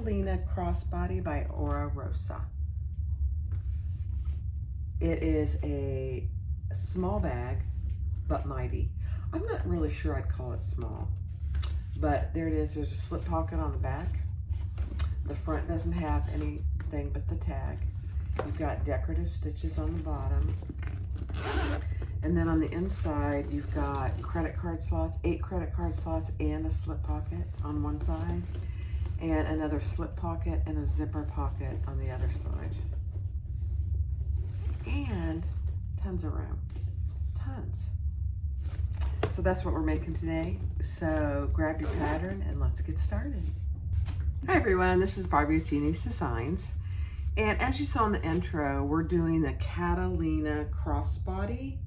Catalina Crossbody by Ora Rosa. It is a small bag, but mighty. I'm not really sure I'd call it small, but there it is. There's a slip pocket on the back. The front doesn't have anything but the tag. You've got decorative stitches on the bottom. And then on the inside, you've got credit card slots, 8 credit card slots, and a slip pocket on one side, and another slip pocket and a zipper pocket on the other side. And tons of room, tons. So that's what we're making today. So grab your pattern and let's get started. Hi everyone, this is Barbie with Jeannie's Designs. And as you saw in the intro, we're doing the Catalina Crossbody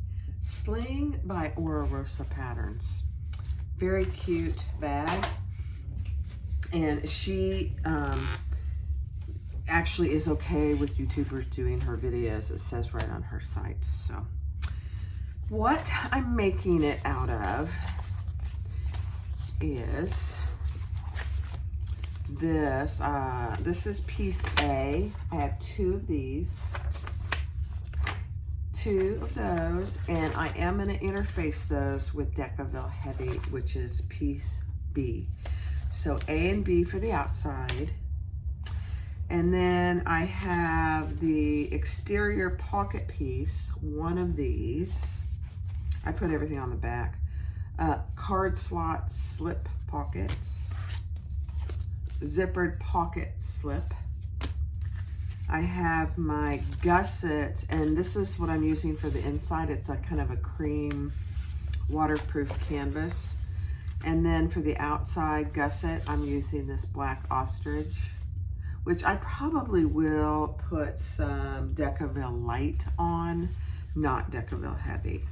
Sling by Ora Rosa Patterns. Very cute bag. And she actually is okay with YouTubers doing her videos. It says right on her site. So what I'm making it out of is this. This is piece A. I have 2 of these. 2 of those, and I am going to interface those with Decaville Heavy, which is piece B. So A and B for the outside. And then I have the exterior pocket piece, one of these. I put everything on the back. Card slot slip pocket. Zippered pocket slip. I have my Gusset, and this is what I'm using for the inside. It's a kind of a cream waterproof canvas. And then for the outside Gusset, I'm using this black ostrich, which I probably will put some Decaville Light on, not Decaville Heavy.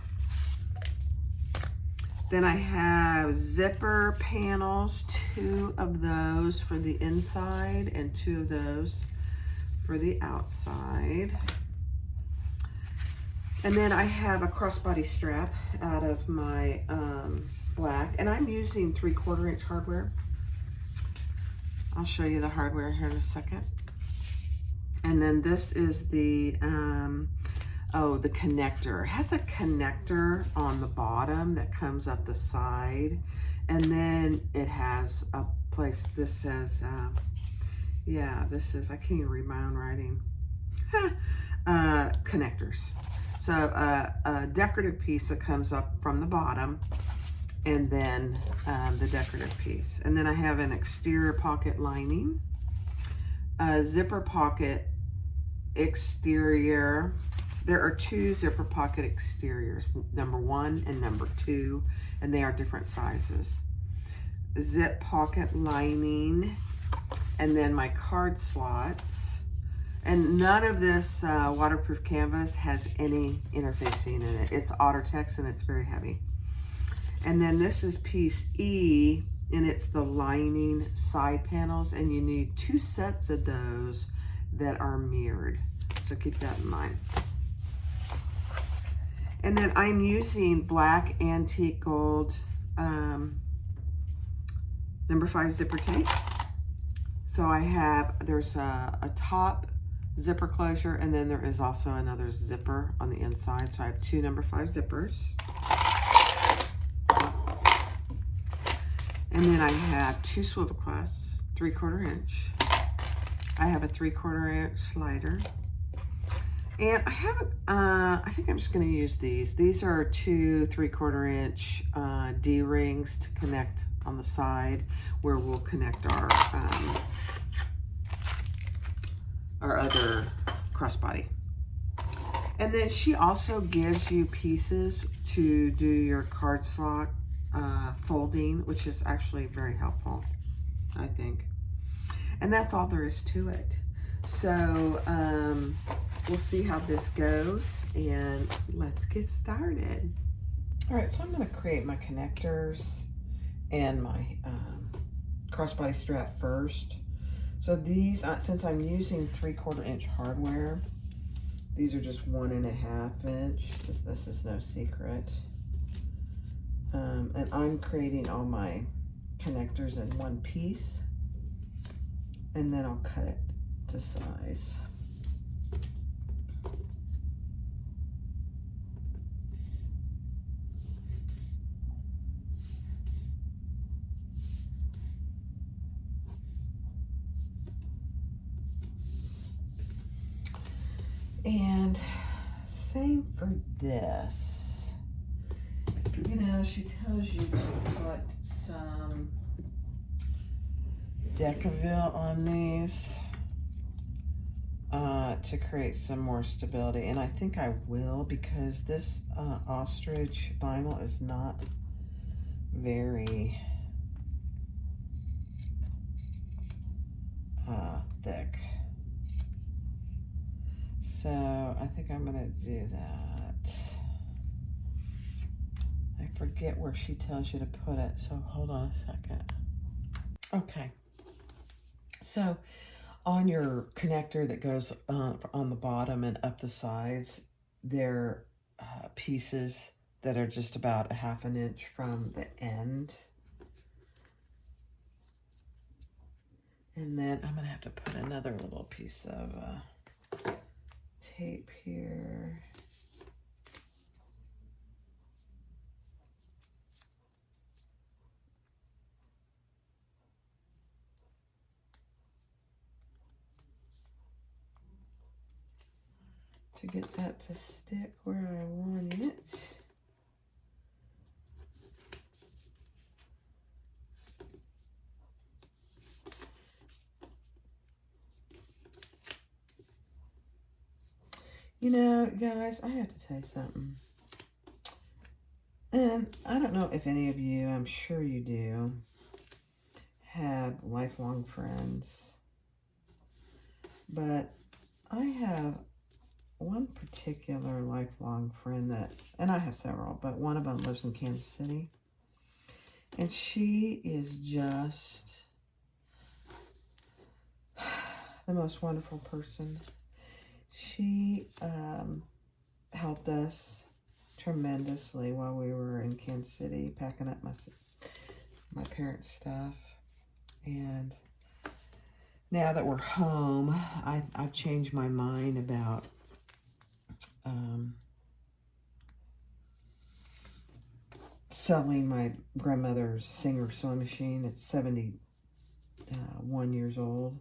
Then I have zipper panels, 2 of those for the inside and 2 of those for the outside. And then I have a crossbody strap out of my black, and I'm using 3/4 inch hardware. I'll show you the hardware here in a second. And then this is the the connector. It has a connector on the bottom that comes up the side, and then it has a place. This says this is, I can't even read my own writing. Connectors. So a decorative piece that comes up from the bottom, and then the decorative piece. And then I have an exterior pocket lining, a zipper pocket exterior. There are 2 zipper pocket exteriors, number 1 and number 2, and they are different sizes. Zip pocket lining, and then my card slots. And none of this waterproof canvas has any interfacing in it. It's Ottertex, and it's very heavy. And then this is piece E, and it's the lining side panels, and you need 2 sets of those that are mirrored. So keep that in mind. And then I'm using black antique gold number 5 zipper tape. So I have, there's a top zipper closure, and then there is also another zipper on the inside. So I have 2 number 5 zippers. And then I have 2 swivel clasps, 3/4 inch. I have a 3/4 inch slider. And I haven't, I think I'm just gonna use these. These are 2 3/4 inch D-rings to connect on the side where we'll connect our other crossbody. And then she also gives you pieces to do your card slot folding, which is actually very helpful, I think. And that's all there is to it. So we'll see how this goes, and let's get started. All right, so I'm going to create my connectors and my crossbody strap first. So these, since I'm using 3/4 inch hardware, these are just 1.5 inch, because this is no secret. And I'm creating all my connectors in one piece. and then I'll cut it to size. And same for this. You know, she tells you to put some Decaville on these to create some more stability. And I think I will, because this ostrich vinyl is not very thick. So I think I'm gonna do that. I forget where she tells you to put it, so hold on a second. Okay, so on your connector that goes on the bottom and up the sides, there are pieces that are just about 1/2 inch from the end. And then I'm gonna have to put another little piece of tape here. To get that to stick where I want it. You know, guys, I have to tell you something. And I don't know if any of you, I'm sure you do, have lifelong friends. But I have one particular lifelong friend that, and I have several, but one of them lives in Kansas City. And she is just the most wonderful person. She helped us tremendously while we were in Kansas City, packing up my parents' stuff. And now that we're home, I've changed my mind about selling my grandmother's Singer sewing machine. It's 71 years old.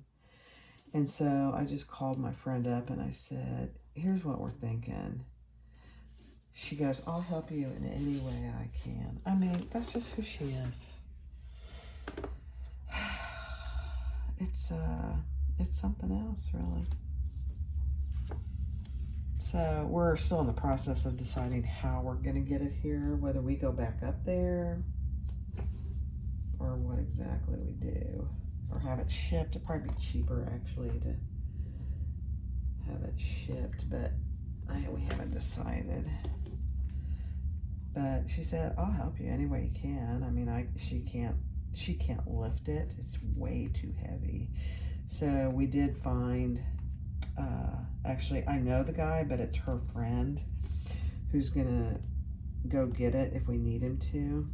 And so I just called my friend up and I said, here's what we're thinking. She goes, I'll help you in any way I can. I mean, that's just who she is. It's something else, really. So we're still in the process of deciding how we're going to get it here, whether we go back up there or what exactly we do, or have it shipped. It'd probably be cheaper, actually, to have it shipped, but we haven't decided. But she said, I'll help you any way you can. I mean, she can't lift it. It's way too heavy. So we did find, actually, I know the guy, but it's her friend who's gonna go get it if we need him to.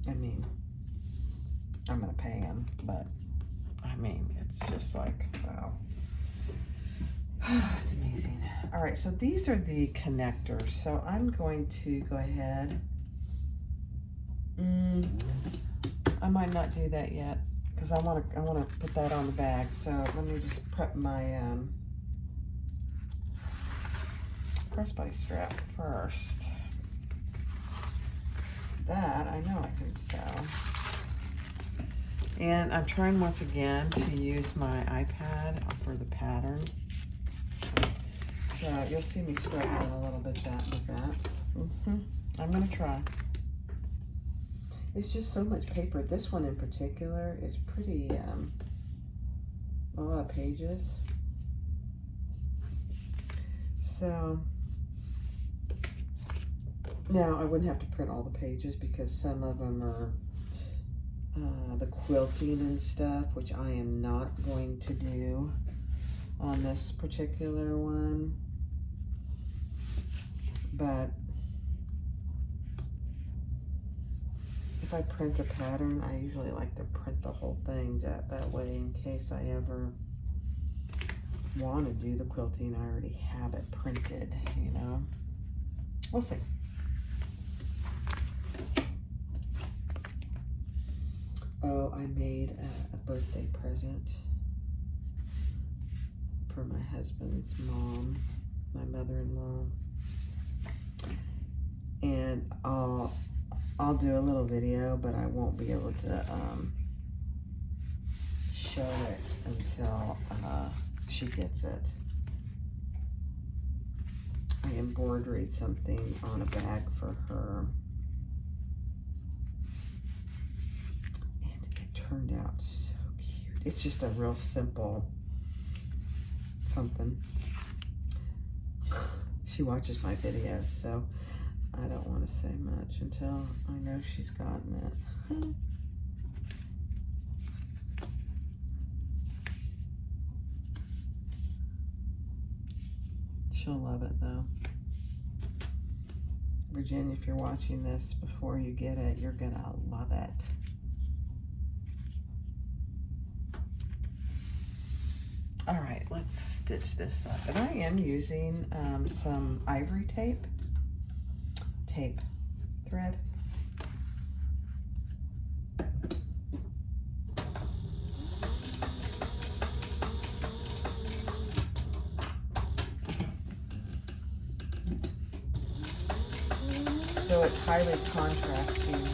I mean, I'm gonna pay him, but I mean, it's just like, wow. It's amazing. All right, so these are the connectors. So I'm going to go ahead. I might not do that yet because I want to put that on the bag. So let me just prep my crossbody strap first. That I know I can sew. And I'm trying once again to use my iPad for the pattern. So you'll see me struggling a little bit with that. I'm gonna try. It's just so much paper. This one in particular is pretty, a lot of pages. So now I wouldn't have to print all the pages because some of them are the quilting and stuff, which I am not going to do on this particular one. But if I print a pattern, I usually like to print the whole thing that way in case I ever want to do the quilting. I already have it printed, you know. We'll see. Oh, I made a birthday present for my husband's mom, my mother-in-law. And I'll do a little video, but I won't be able to show it until she gets it. I embroidered something on a bag for her. And it turned out so cute. It's just a real simple something. She watches my videos, so I don't want to say much until I know she's gotten it. She'll love it though. Virginia, if you're watching this before you get it, you're gonna love it. All right, let's stitch this up. And I am using some ivory tape thread. So it's highly contrasting.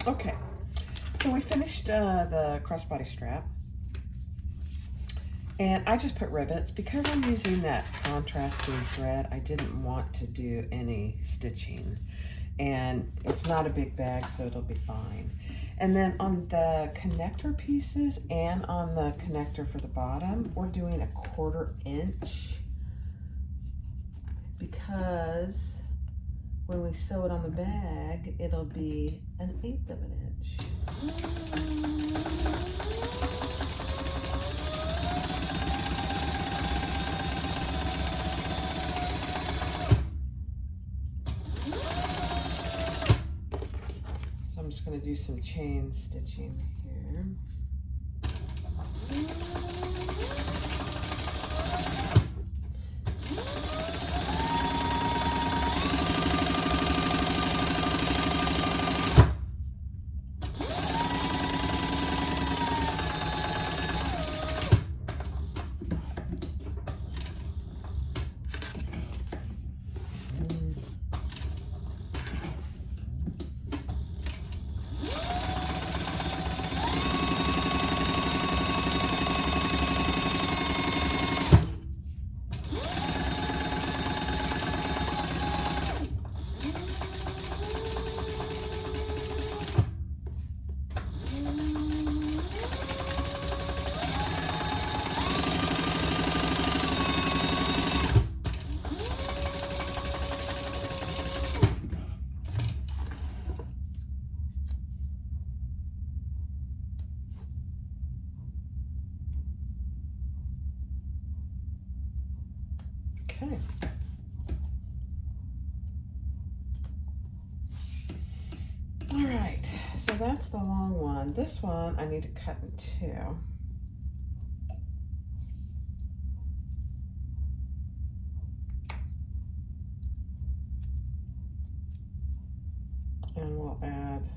Okay, so we finished the crossbody strap, and I just put rivets because I'm using that contrasting thread. I didn't want to do any stitching, and it's not a big bag, so it'll be fine. And then on the connector pieces and on the connector for the bottom, we're doing 1/4 inch because when we sew it on the bag, it'll be 1/8 of an inch. So I'm just going to do some chain stitching here. Okay. All right, so that's the long one. This one I need to cut in 2. And we'll add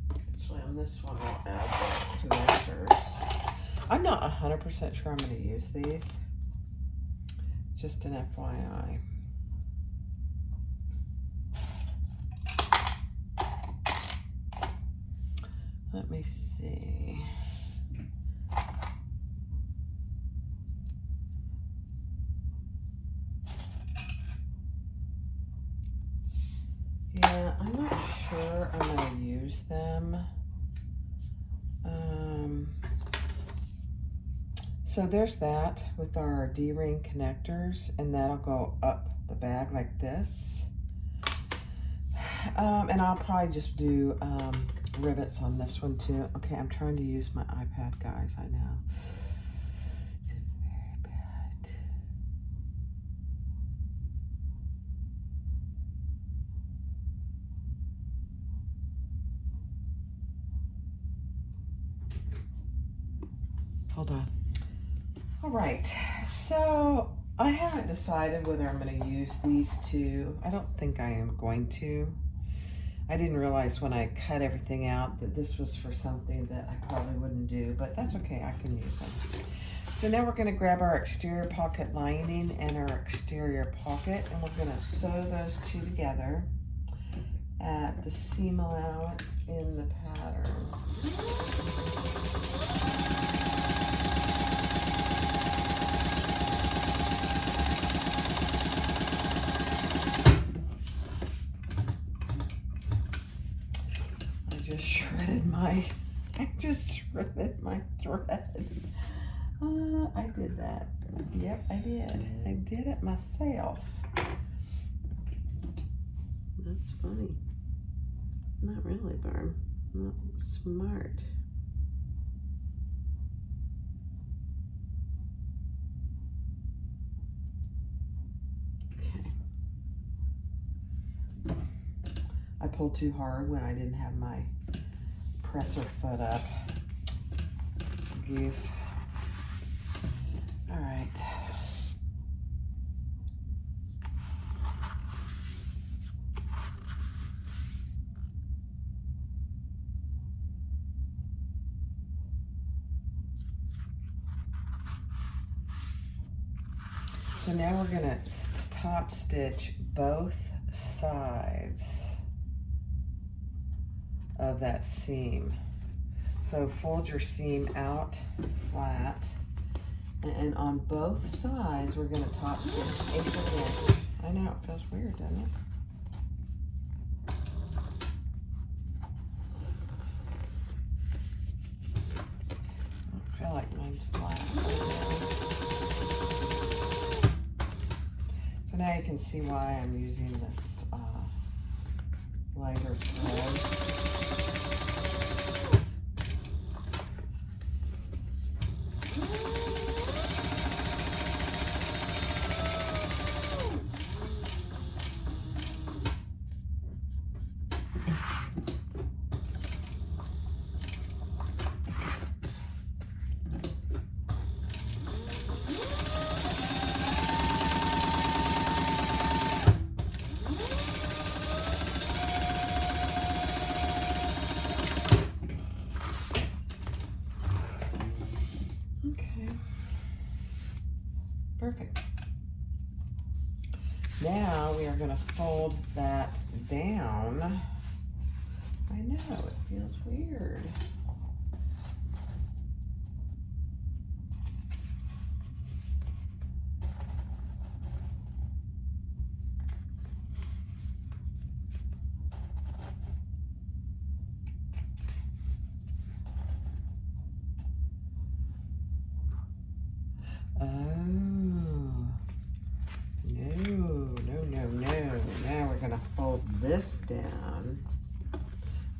actually on this one we'll add the connectors. I'm not 100% sure I'm going to use these. Just an FYI. Let me see. So there's that with our D-ring connectors, and that'll go up the bag like this. And I'll probably just do rivets on this one too. Okay, I'm trying to use my iPad, guys, I know. It's very bad. Hold on. All right, so I haven't decided whether I'm going to use these two. I don't think I am going to. I didn't realize when I cut everything out that this was for something that I probably wouldn't do, but that's okay, I can use them. So now we're going to grab our exterior pocket lining and our exterior pocket, and we're going to sew those two together at the seam allowance in the pattern. I just shredded my thread. I did that. Yep, I did. I did it myself. That's funny. Not really, Barb. Not smart. Okay. I pulled too hard when I didn't have my presser foot up. Goof. All right. So now we're gonna top stitch both sides of that seam. So fold your seam out flat, and on both sides we're going to top stitch 1/8 inch. I know it feels weird, doesn't it? I feel like mine's flat. So now you can see why I'm using this lighter thread. Perfect. Now we are going to fold that down. I know, it feels weird. This down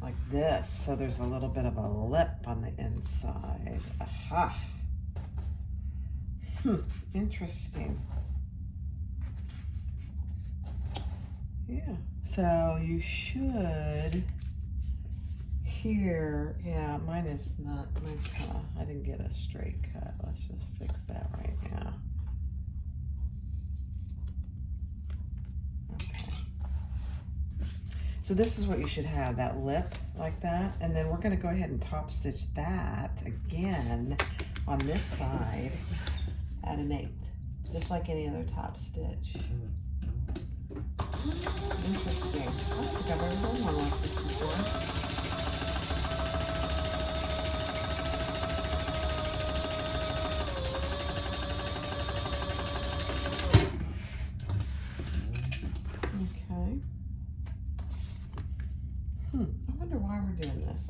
like this, so there's a little bit of a lip on the inside. Aha. Interesting. Yeah, so you should here, yeah, mine's kind of, I didn't get a straight cut. Let's just fix that right now. So this is what you should have, that lip like that. And then we're gonna go ahead and top stitch that again on this side at 1/8, just like any other top stitch. Interesting. I don't think I've ever done one like this before.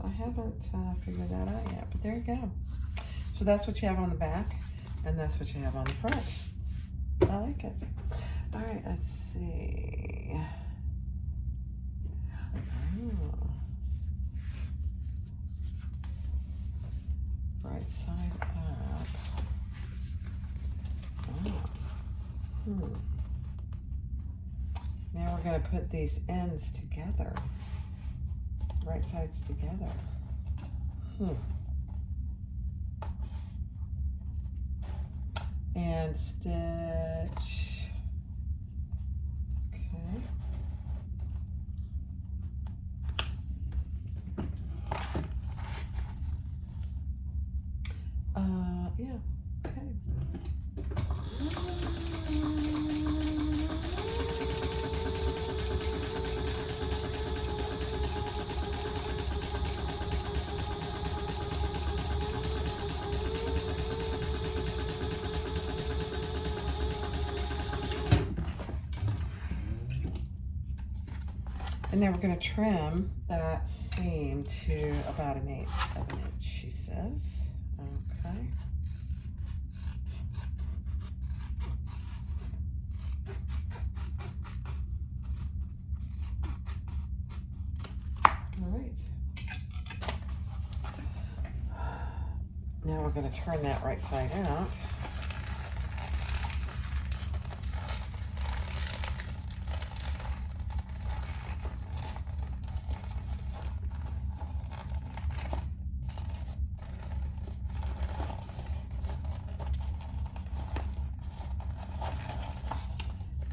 I haven't figured that out yet, but there you go. So that's what you have on the back. And that's what you have on the front. I like it. All right, let's see. Oh. Right side up. Oh. Now we're going to put these ends together. Right sides together. And stitch. Okay. Yeah. Okay. And then we're going to trim that seam to about 1/8 of an inch, she says. Okay. All right. Now we're going to turn that right side out.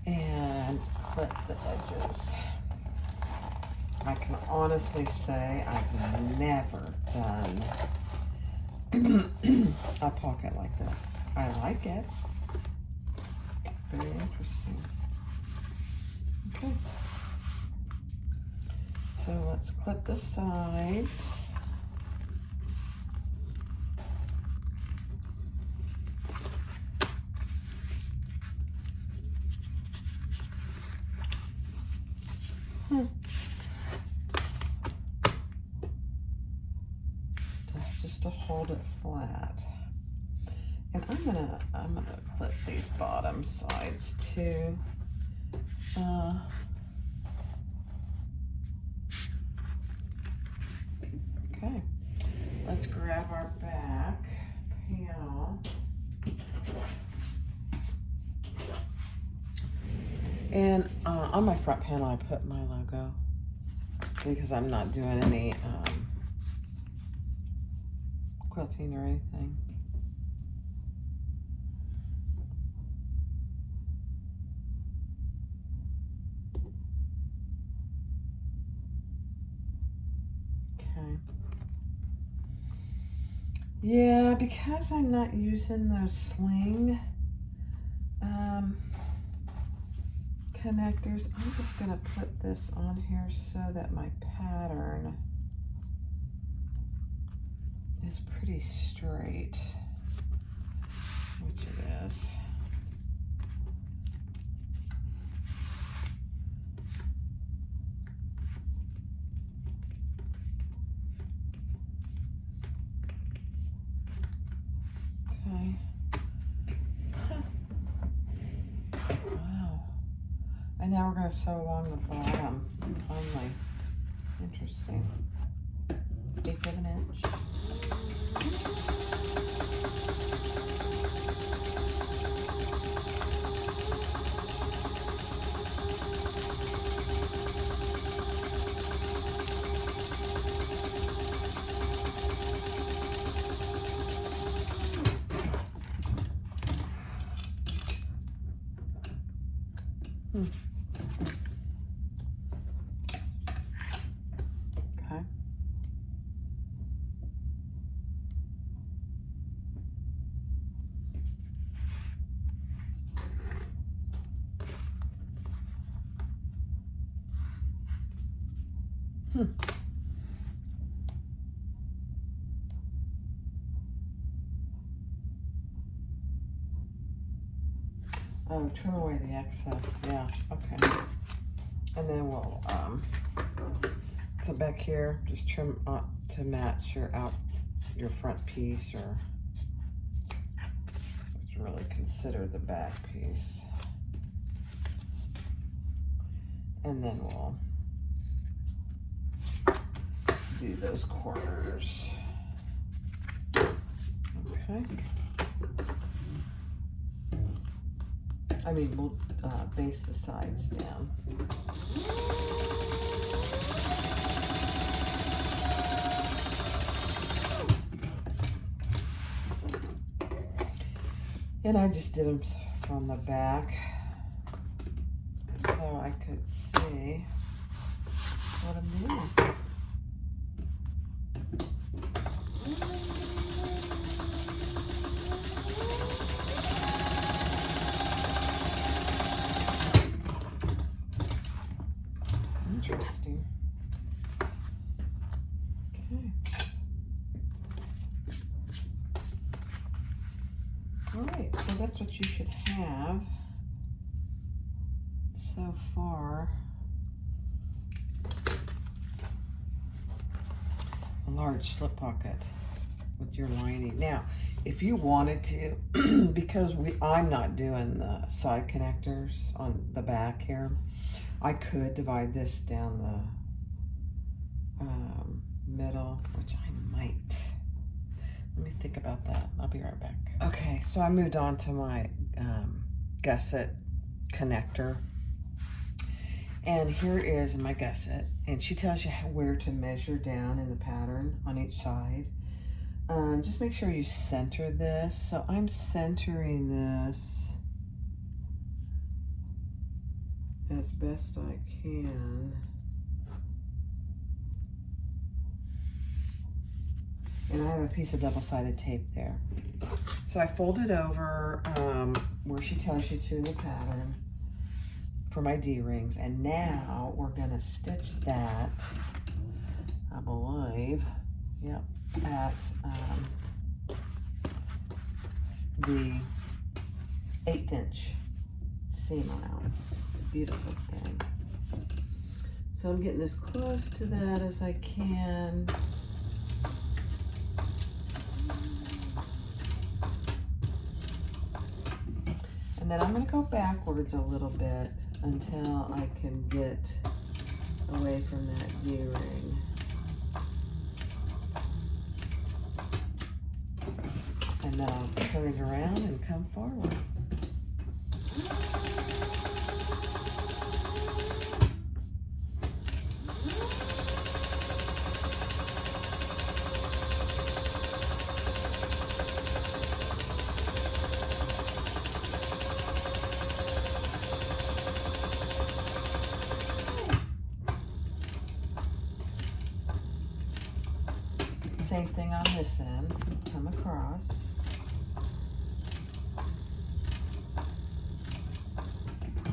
And clip the edges. I can honestly say I've never done a pocket like this. I like it. Very interesting. Okay. So let's clip the sides. Just to hold it flat. And I'm gonna clip these bottom sides too. Okay, let's grab our back panel. And on my front panel, I put my logo because I'm not doing any quilting or anything. Okay. Yeah, because I'm not using those sling connectors, I'm just gonna put this on here so that my pattern is pretty straight, which it is. Okay. Wow. And now we're going to sew along the bottom only. Interesting. 1/8 of an inch. Okay. Oh, trim away the excess. Yeah, okay. And then we'll, so back here, just trim to match your front piece, or let's really considered the back piece. And then we'll do those corners. Okay. I mean, we'll base the sides down. And I just did them from the back so I could see what I'm doing. Interesting. Okay. All right, so that's what you should have so far. A large slip pocket with your lining. Now, if you wanted to, because I'm not doing the side connectors on the back here, I could divide this down the middle, which I might. Let me think about that. I'll be right back. Okay, so I moved on to my gusset connector. And here is my gusset. And she tells you where to measure down in the pattern on each side. Just make sure you center this. So I'm centering this as best I can. And I have a piece of double-sided tape there. So I fold it over where she tells you to in the pattern for my D-rings. And now we're gonna stitch that, I believe, yep, at the 1/8 inch seam allowance. It's a beautiful thing. So I'm getting as close to that as I can. And then I'm going to go backwards a little bit until I can get away from that D-ring. And then I'll turn it around and come forward. Same thing on this end, come across.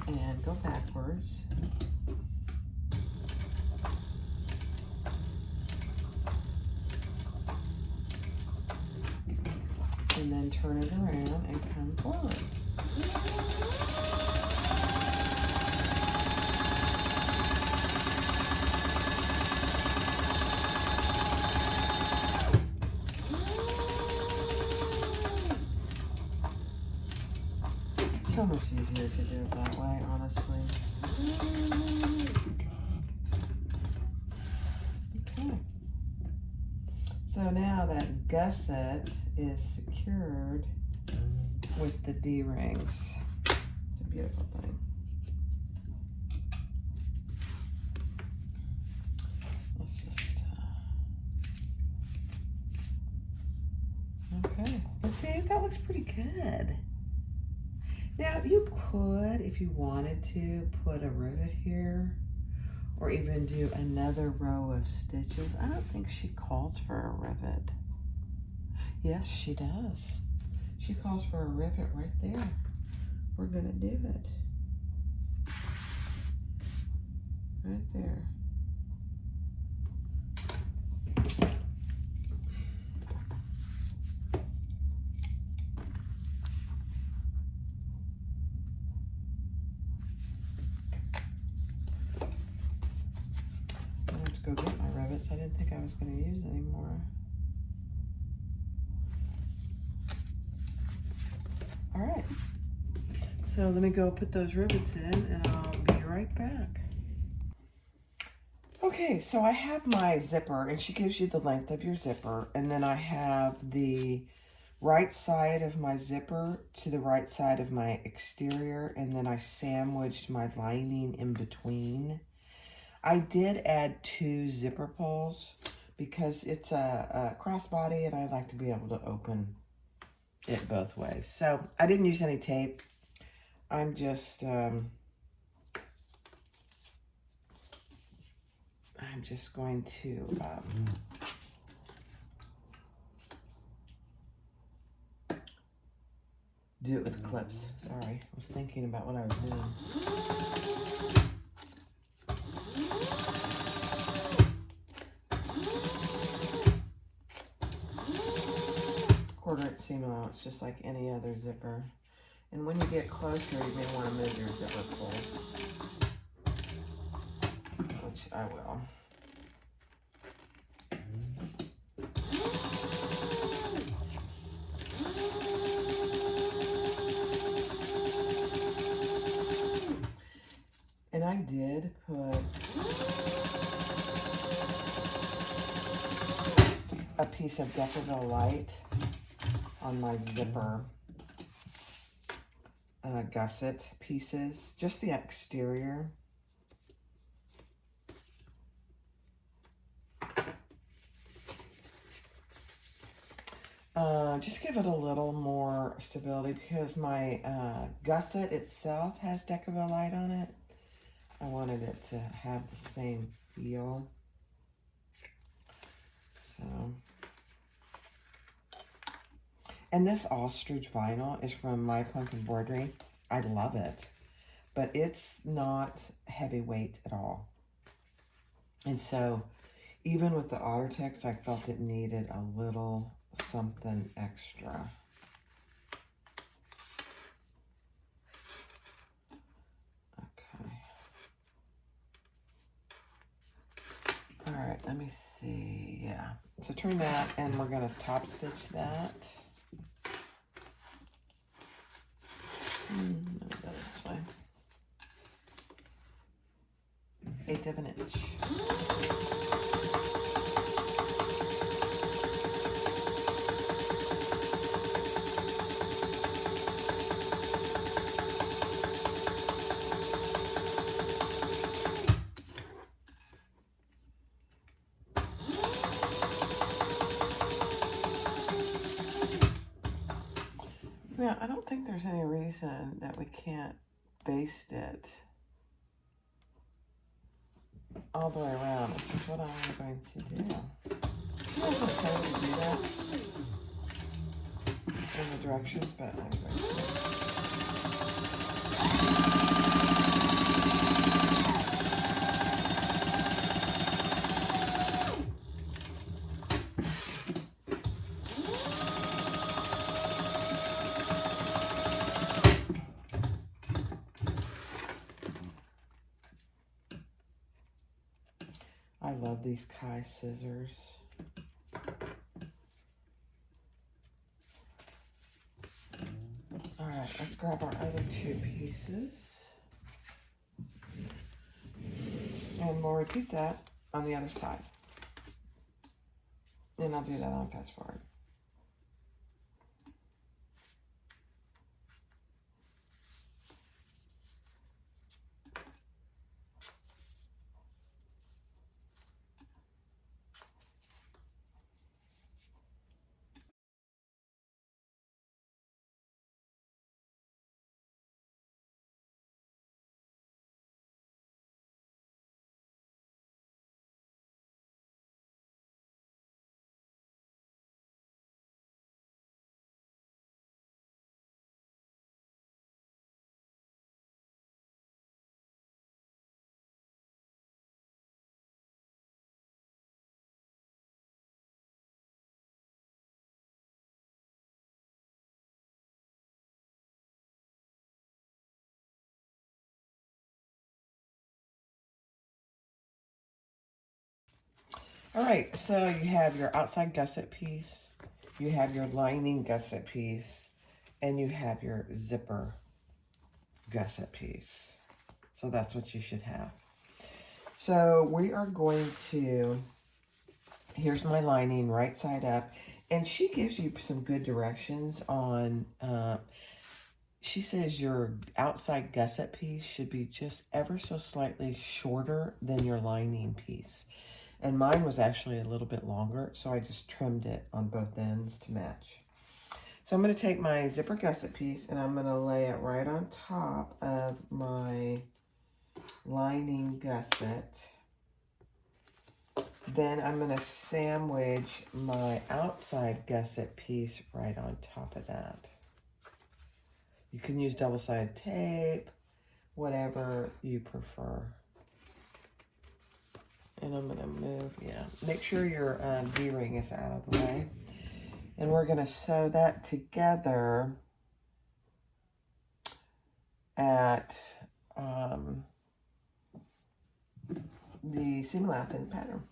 And go backwards. And then turn it around and come forward. So much easier to do it that way, honestly. Okay. So now that gusset is secured with the D-rings. It's a beautiful thing. Let's just, okay. And see, that looks pretty good. Now, you could, if you wanted to, put a rivet here or even do another row of stitches. I don't think she calls for a rivet. Yes, she does. She calls for a rivet right there. We're gonna do it. Right there. Go get my rivets. I didn't think I was going to use anymore. All right. So let me go put those rivets in and I'll be right back. Okay, so I have my zipper and she gives you the length of your zipper, and then I have the right side of my zipper to the right side of my exterior, and then I sandwiched my lining in between. I did add 2 zipper pulls because it's a crossbody and I like to be able to open it both ways. So I didn't use any tape. I'm just going to do it with clips. Sorry, I was thinking about what I was doing. Quarter-inch seam allowance, just like any other zipper. And when you get closer, you may want to move your zipper pulls, which I will. And I did put a piece of Decaville Light on my zipper gusset pieces, just the exterior. Just give it a little more stability because my gusset itself has Decaville Light on it. I wanted it to have the same feel. So, and this ostrich vinyl is from My Plunk Embroidery. I love it, but it's not heavyweight at all. And so, even with the OtterTex, I felt it needed a little something extra. Okay. All right, let me see. Yeah. So turn that, and we're going to top stitch that. Let me go this way. 1/8 of an inch. Now, I don't think there's any reason that we can't baste it all the way around, which is what I'm going to do. She doesn't tell you to do that in the directions, but I'm going to. I love these Kai scissors. All right, let's grab our other 2 pieces. And we'll repeat that on the other side. And I'll do that on fast forward. All right, so you have your outside gusset piece, you have your lining gusset piece, and you have your zipper gusset piece. So that's what you should have. So we are going to, here's my lining right side up, and she gives you some good directions on, she says your outside gusset piece should be just ever so slightly shorter than your lining piece. And mine was actually a little bit longer, so I just trimmed it on both ends to match. So I'm going to take my zipper gusset piece and I'm going to lay it right on top of my lining gusset. Then I'm going to sandwich my outside gusset piece right on top of that. You can use double-sided tape, whatever you prefer. And I'm going to move, make sure your D-ring is out of the way. And we're going to sew that together at the seam allowance pattern.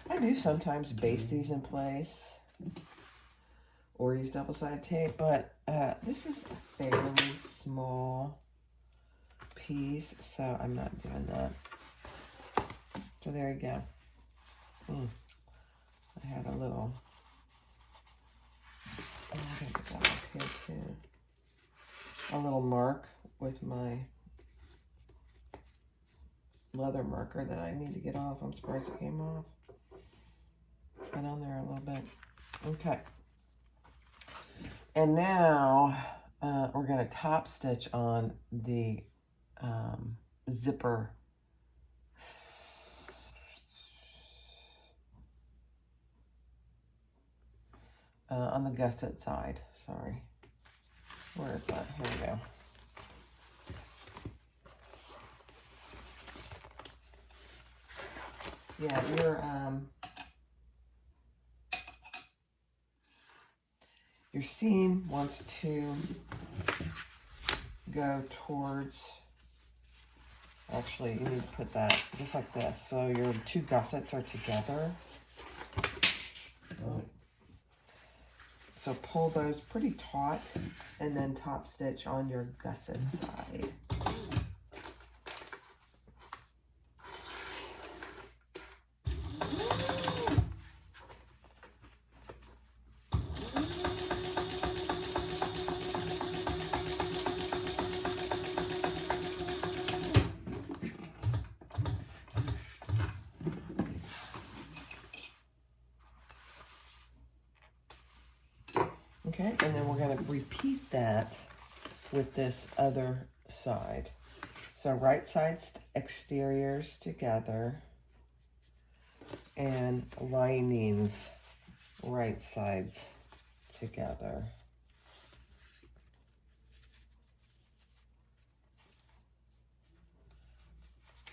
I do sometimes baste these in place or use double-sided tape, but this is a fairly small piece, so I'm not doing that. So there you go. I had a little, I gotta get that up here too. A little mark with my leather marker that I need to get off. I'm surprised it came off. Been on there a little bit. Okay. And now we're going to top stitch on the zipper on the gusset side. Sorry. Where is that? Here we go. Yeah, your seam wants to go towards, actually you need to put that just like this. So your two gussets are together. So pull those pretty taut and then top stitch on your gusset side. Okay, and then we're going to repeat that with this other side. So right sides exteriors together and linings right sides together.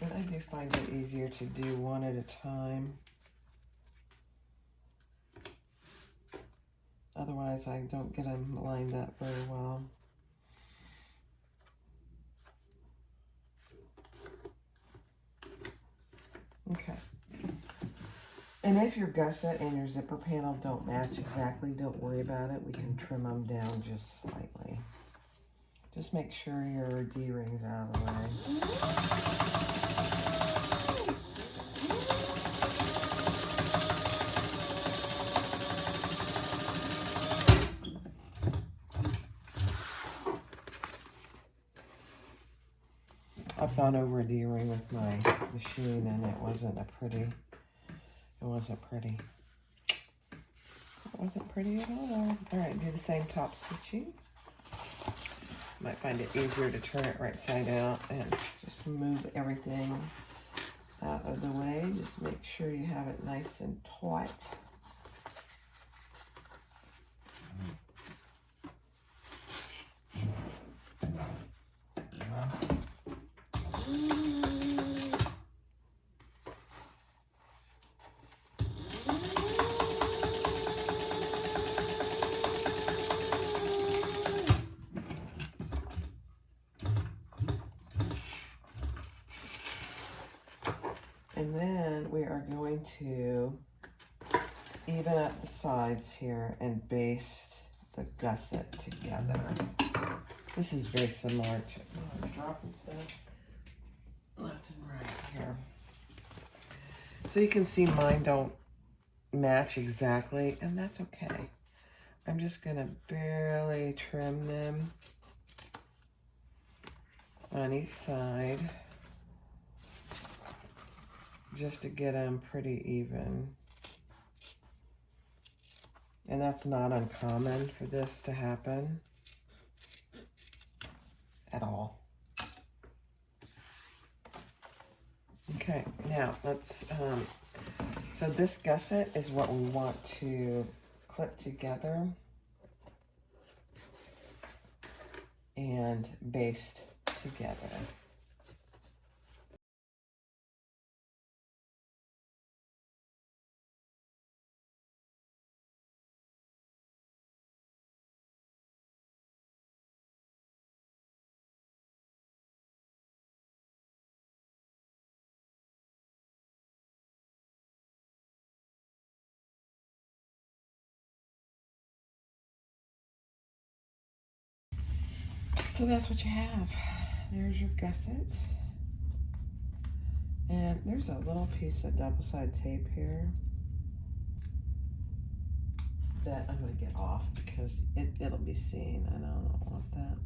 And I do find it easier to do one at a time. Otherwise, I don't get them lined up very well. Okay. And if your gusset and your zipper panel don't match exactly, don't worry about it. We can trim them down just slightly. Just make sure your D-ring's out of the way. I've gone over a D-ring with my machine and it wasn't pretty. It wasn't pretty at all. All right, do the same top stitching. Might find it easier to turn it right side out and just move everything out of the way. Just make sure you have it nice and taut. And then we are going to even up the sides here and baste the gusset together. This is very similar to, oh, I'm dropping stuff left and right here. So you can see mine don't match exactly, and that's okay. I'm just gonna barely trim them on each side just to get them pretty even. And that's not uncommon for this to happen at all. Okay, now let's, so this gusset is what we want to clip together and baste together. So that's what you have. There's your gusset. And there's a little piece of double-sided tape here that I'm going to get off because it'll be seen, and I don't want that.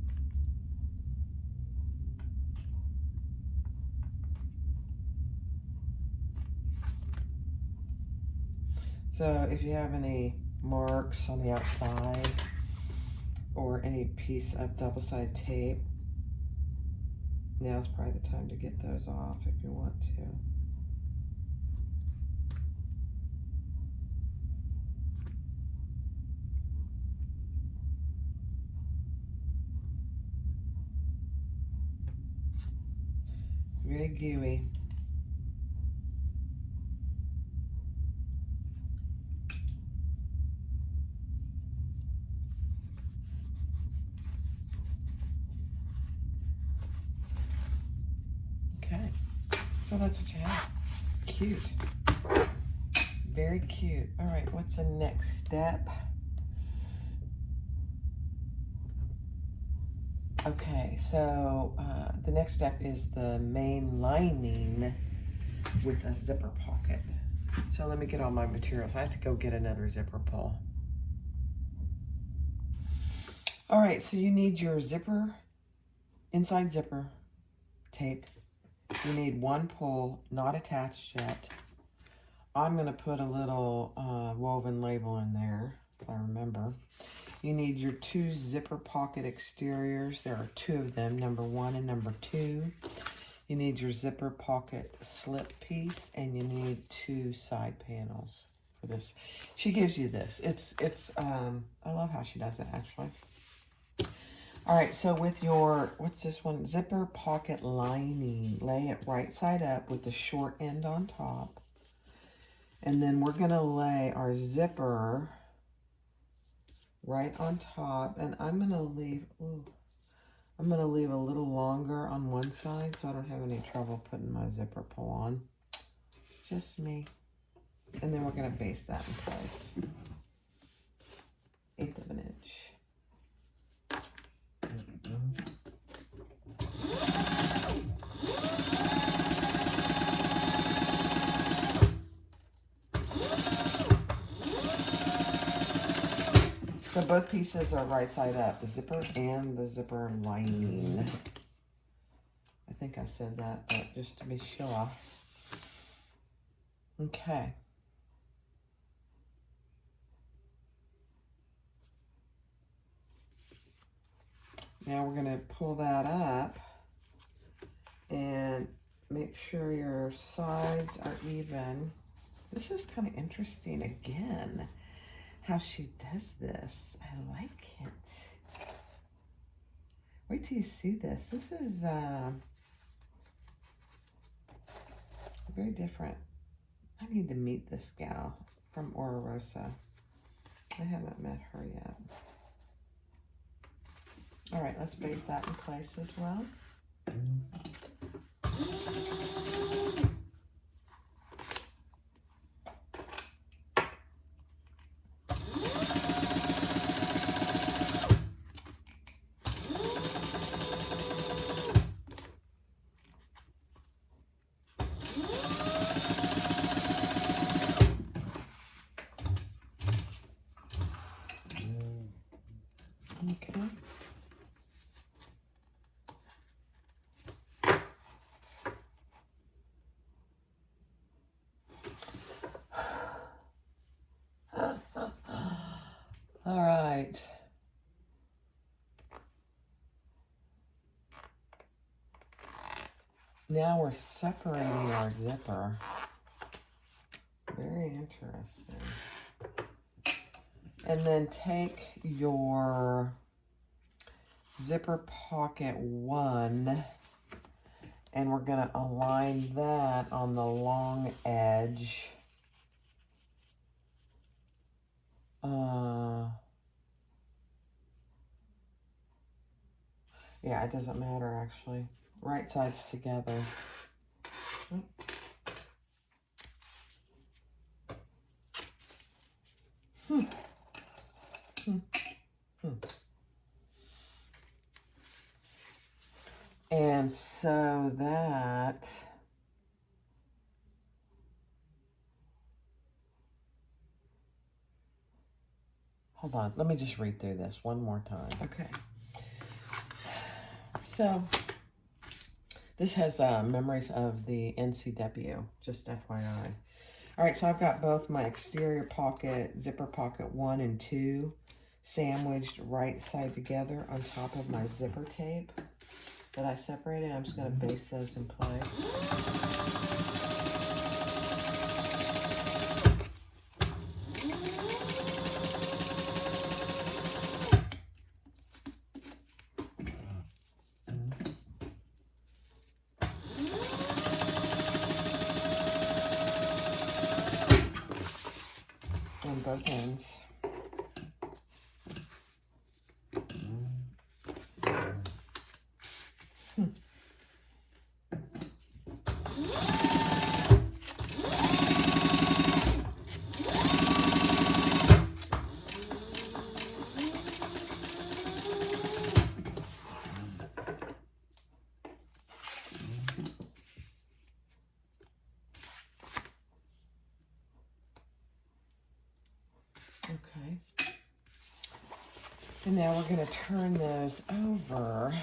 So if you have any marks on the outside or any piece of double-sided tape, now's probably the time to get those off if you want to. Very gooey. Okay, so that's what you have. Cute. Very cute. All right, what's the next step? Okay, so the next step is the main lining with a zipper pocket. So let me get all my materials. I have to go get another zipper pull. All right, so you need your zipper, inside zipper tape. You need one pull, not attached yet. I'm gonna put a little woven label in there, if I remember. You need your two zipper pocket exteriors. There are two of them, number 1 and number 2. You need your zipper pocket slip piece, and you need 2 side panels for this. She gives you this. I love how she does it, actually. All right, so with your, what's this one? Zipper pocket lining. Lay it right side up with the short end on top. And then we're gonna lay our zipper right on top, and I'm gonna leave a little longer on one side so I don't have any trouble putting my zipper pull on. Just me. And then we're gonna baste that in place. 1/8 of an inch. So both pieces are right side up, the zipper and the zipper lining. I think I said that, but just to be sure. Okay. Now we're gonna pull that up and make sure your sides are even. This is kind of interesting again, how she does this. I like it. Wait till you see this. This is very different. I need to meet this gal from Ora Rosa. I haven't met her yet. All right, let's baste that in place as well. Now we're separating our zipper. Very interesting. And then take your zipper pocket 1 and we're going to align that on the long edge. Yeah, it doesn't matter actually. Right sides together. And so that hold on, let me just read through this one more time. Okay. So this has memories of the NCW, just FYI. All right, so I've got both my exterior pocket, zipper pocket 1 and 2, sandwiched right side together on top of my zipper tape that I separated. I'm just going to base those in place. On both ends. Okay. And now we're going to turn those over.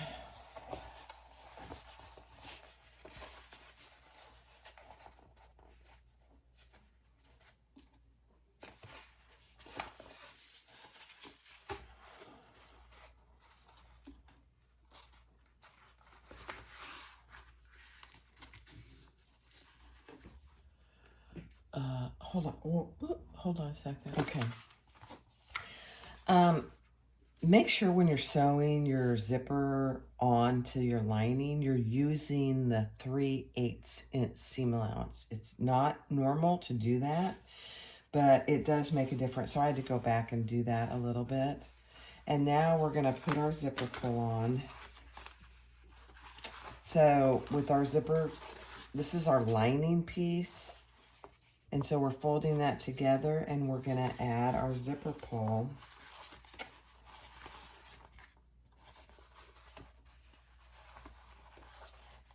Hold on a second. Okay. Make sure when you're sewing your zipper onto your lining, you're using the 3/8 inch seam allowance. It's not normal to do that, but it does make a difference. So I had to go back and do that a little bit. And now we're going to put our zipper pull on. So with our zipper, this is our lining piece. And so we're folding that together and we're going to add our zipper pull.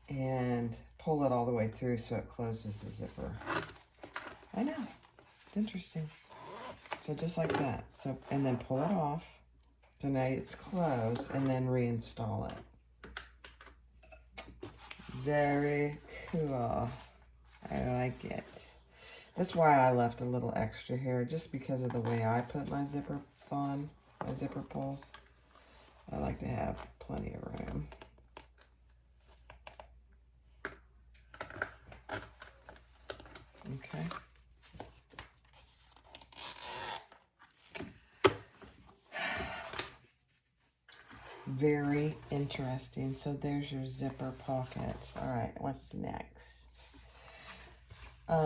And pull it all the way through so it closes the zipper. I know, it's interesting. So just like that. So, and then pull it off. So now it's closed and then reinstall it. Very cool. I like it. That's why I left a little extra here, just because of the way I put my zippers on, my zipper pulls. I like to have plenty of room. Okay. Very interesting. So there's your zipper pockets. All right, what's next? Okay.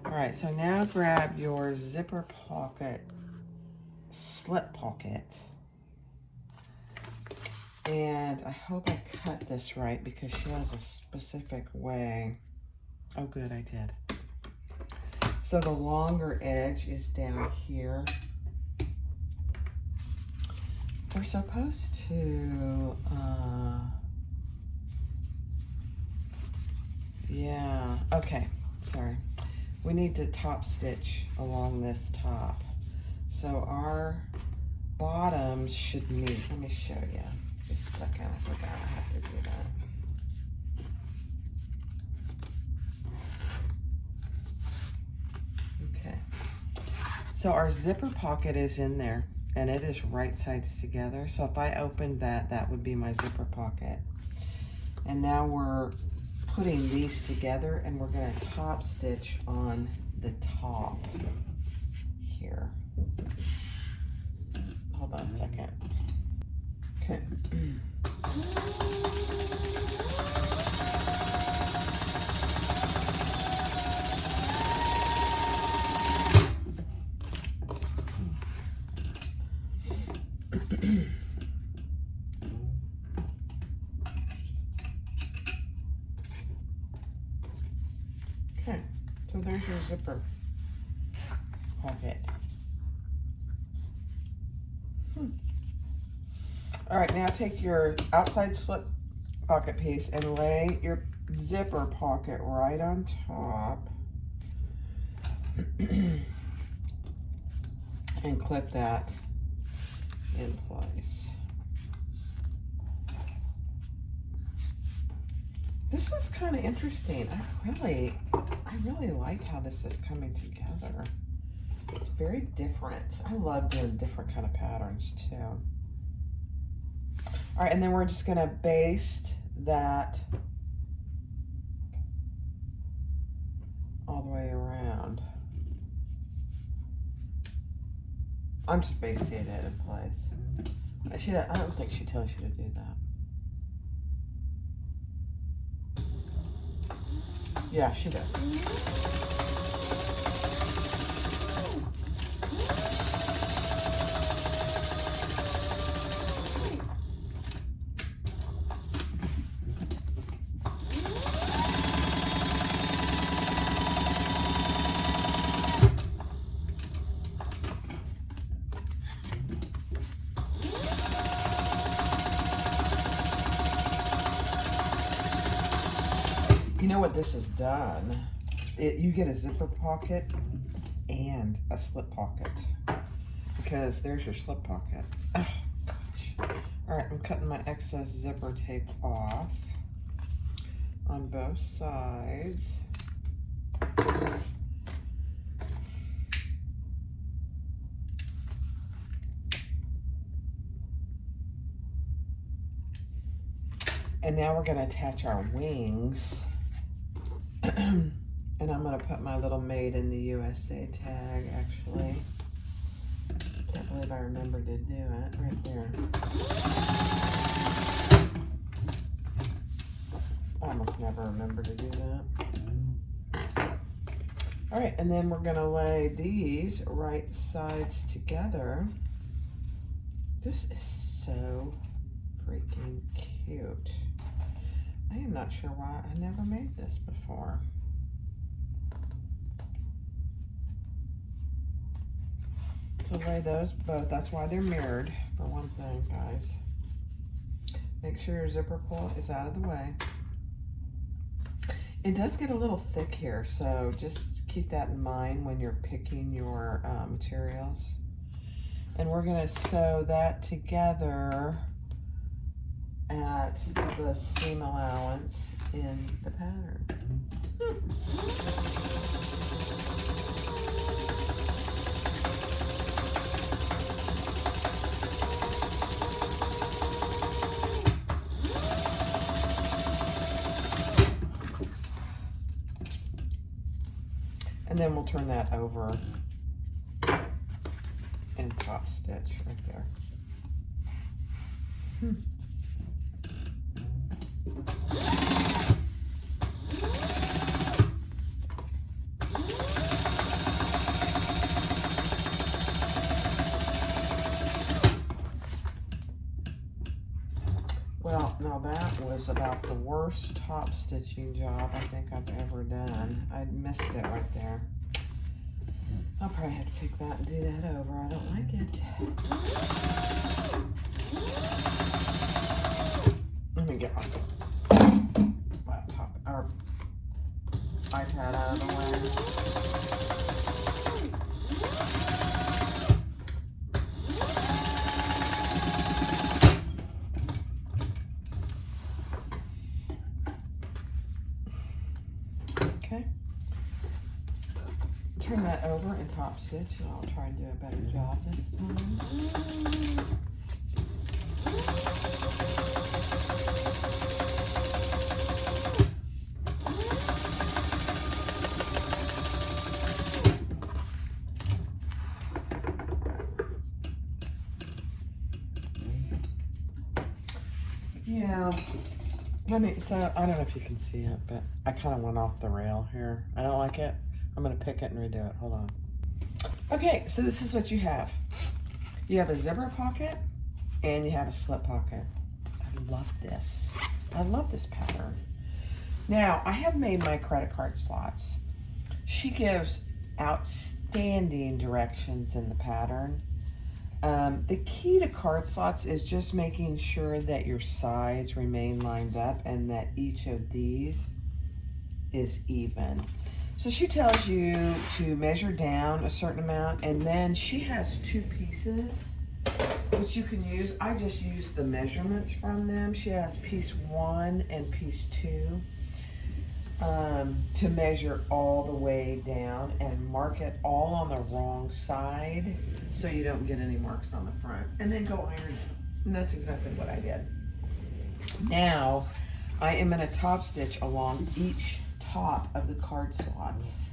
All right, so now grab your zipper pocket, slip pocket. And I hope I cut this right because she has a specific way. Oh, good, I did. So the longer edge is down here. We're supposed to, yeah, okay, sorry. We need to top stitch along this top. So our bottoms should meet. Let me show you. Just a second, I forgot I have to do that. Okay. So our zipper pocket is in there, and it is right sides together. So if I opened that, that would be my zipper pocket. And now we're putting these together, and we're going to top stitch on the top here. Hold on a second. Okay. Okay, so there's your zipper pocket. All right, now take your outside slip pocket piece and lay your zipper pocket right on top and clip that in place. This is kind of interesting. I really like how this is coming together. It's very different. I love doing different kind of patterns too. All right, and then we're just gonna baste that all the way around. I'm just basting it in place. I don't think she tells you to do that. Yeah, she does. You know what this has done? You get a zipper pocket and a slip pocket, because there's your slip pocket. Oh, gosh. All right, I'm cutting my excess zipper tape off on both sides. And now we're going to attach our wings. And I'm going to put my little Made in the USA tag, actually. Can't believe I remembered to do it right there. I almost never remember to do that. All right, and then we're going to lay these right sides together. This is so freaking cute. I am not sure why I never made this before. So lay those both. That's why they're mirrored, for one thing, guys. Make sure your zipper pull is out of the way. It does get a little thick here, so just keep that in mind when you're picking your materials. And we're going to sew that together at the seam allowance in the pattern. And then we'll turn that over and top stitch right there. Well, now that was about the worst top stitching job I think I've ever done. I missed it right there. I'll probably have to pick that and do that over. I don't like it. Let me get my laptop or iPad out of the way. turn that over and top stitch, and I'll try and do a better job this time. Yeah, so I don't know if you can see it, but I kind of went off the rail here. I don't like it. I'm going to pick it and redo it. Hold on. Okay, so this is what you have. You have a zipper pocket and you have a slip pocket. I love this. I love this pattern. Now, I have made my credit card slots. She gives outstanding directions in the pattern. The key to card slots is just making sure that your sides remain lined up and that each of these is even. So she tells you to measure down a certain amount, and then she has two pieces which you can use. I just use the measurements from them. She has piece 1 and piece 2 to measure all the way down and mark it all on the wrong side so you don't get any marks on the front, and then go iron it. And that's exactly what I did. Now I am going to top stitch along each top of the card slots.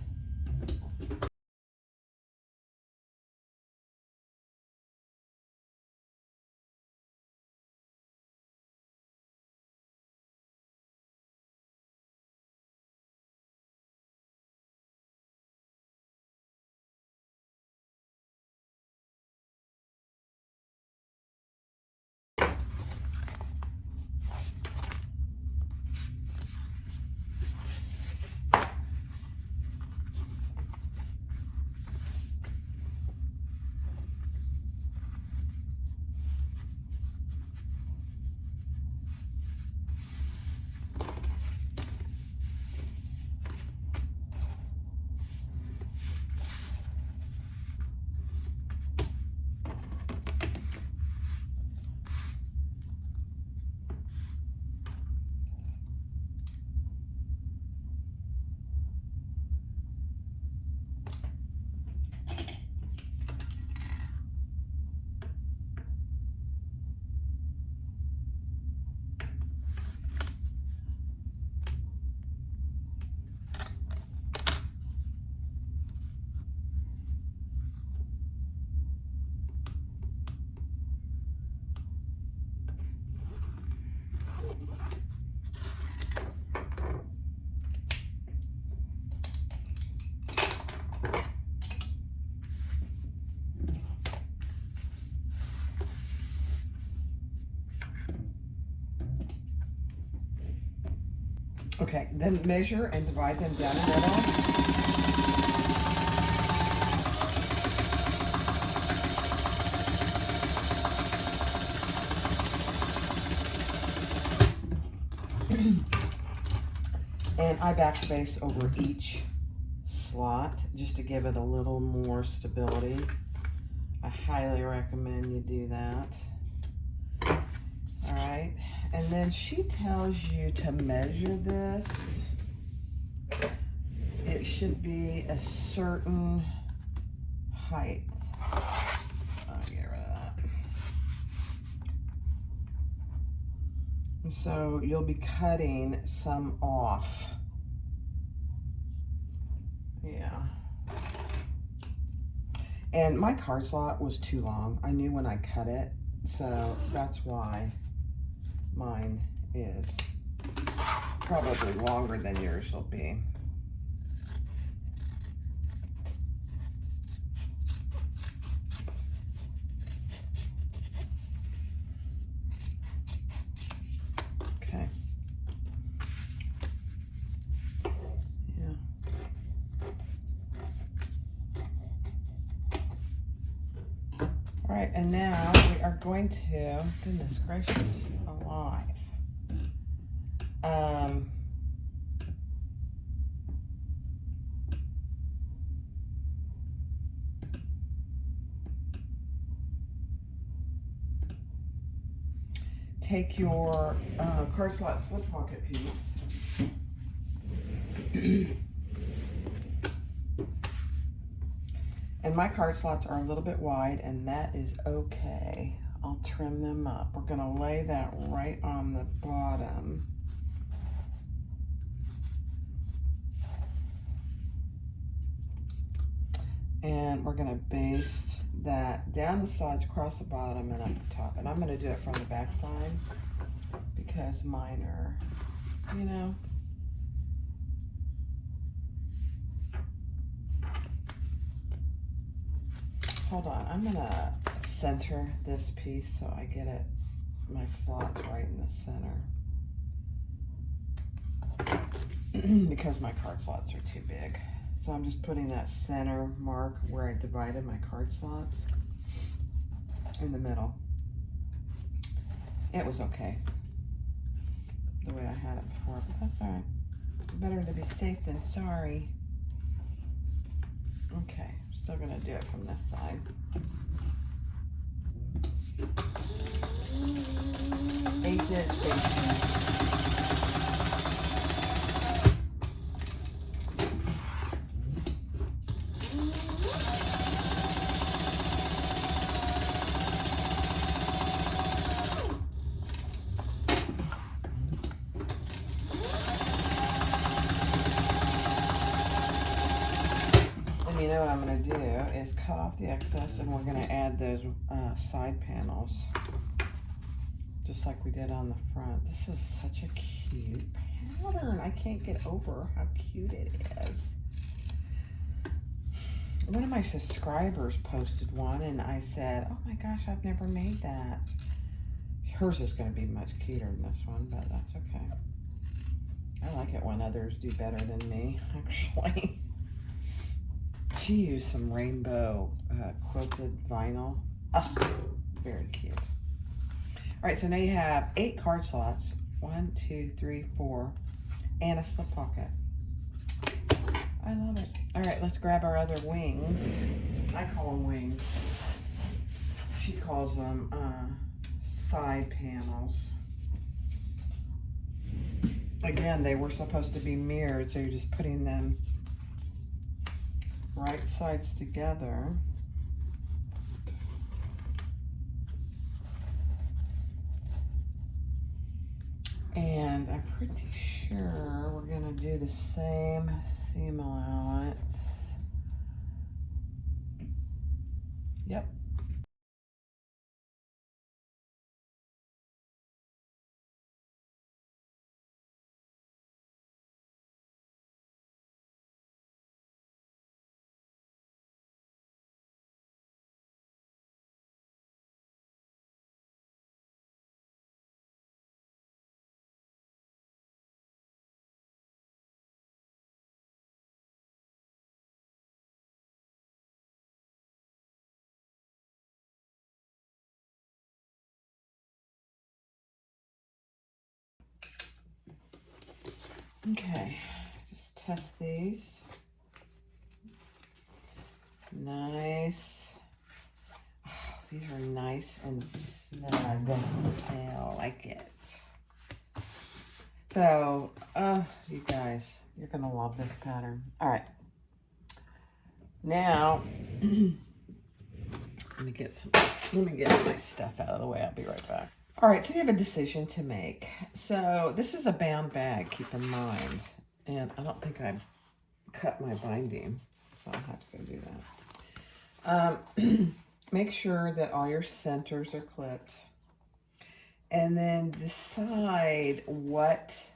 Okay, then measure and divide them down the middle. And I backspace over each slot just to give it a little more stability. I highly recommend you do that. All right, and then she tells you to measure this. It should be a certain height. I'll get rid of that. And so you'll be cutting some off. Yeah. And my card slot was too long. I knew when I cut it, so that's why mine is probably longer than yours will be. Okay. Yeah. All right, and now we are going to, goodness gracious alive. Take your card slot slip pocket piece And my card slots are a little bit wide, and that is okay. I'll trim them up. We're gonna lay that right on the bottom. And we're gonna baste that down the sides, across the bottom, and up the top. And I'm gonna do it from the back side because mine are, you know, hold on, I'm gonna center this piece so I get it, my slots right in the center because my card slots are too big. So I'm just putting that center mark where I divided my card slots in the middle. It was okay the way I had it before, but that's all right. Better to be safe than sorry. Okay, still gonna do it from this side. 1/8 basting. You know what I'm going to do is cut off the excess, and we're going to add those side panels just like we did on the front. This is such a cute pattern. I can't get over how cute it is. One of my subscribers posted one, and I said, oh my gosh, I've never made that. Hers is going to be much cuter than this one, but that's okay. I like it when others do better than me, actually. She used some rainbow quilted vinyl. Oh, very cute. All right, so now you have 8 card slots. 1, 2, 3, 4, and a slip pocket. I love it. All right, let's grab our other wings. I call them wings. She calls them side panels. Again, they were supposed to be mirrored, so you're just putting them right sides together. And I'm pretty sure we're gonna do the same seam allowance. Yep. Okay, just test these. Nice. Oh, these are nice and snug. I like it. So, you guys, you're gonna love this pattern. All right. Now, let me get my stuff out of the way. I'll be right back. All right, so you have a decision to make. So this is a bound bag, keep in mind. And I don't think I've cut my binding, so I'll have to go do that. Make sure that all your centers are clipped. And then decide what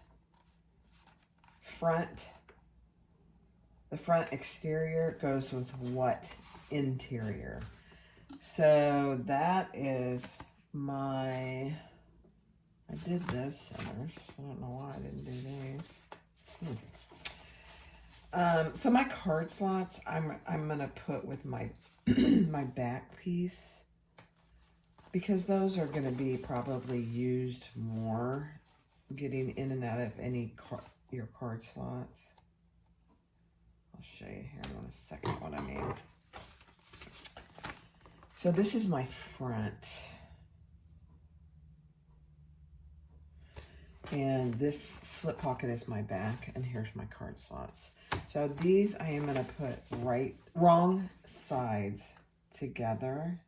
the front exterior goes with what interior. So that is I did those centers. I don't know why I didn't do these. So my card slots, I'm gonna put with my my back piece, because those are gonna be probably used more, getting in and out of your card slots. I'll show you here in a second what I mean. So this is my front. And this slip pocket is my back, and here's my card slots. So these I am going to put wrong sides together.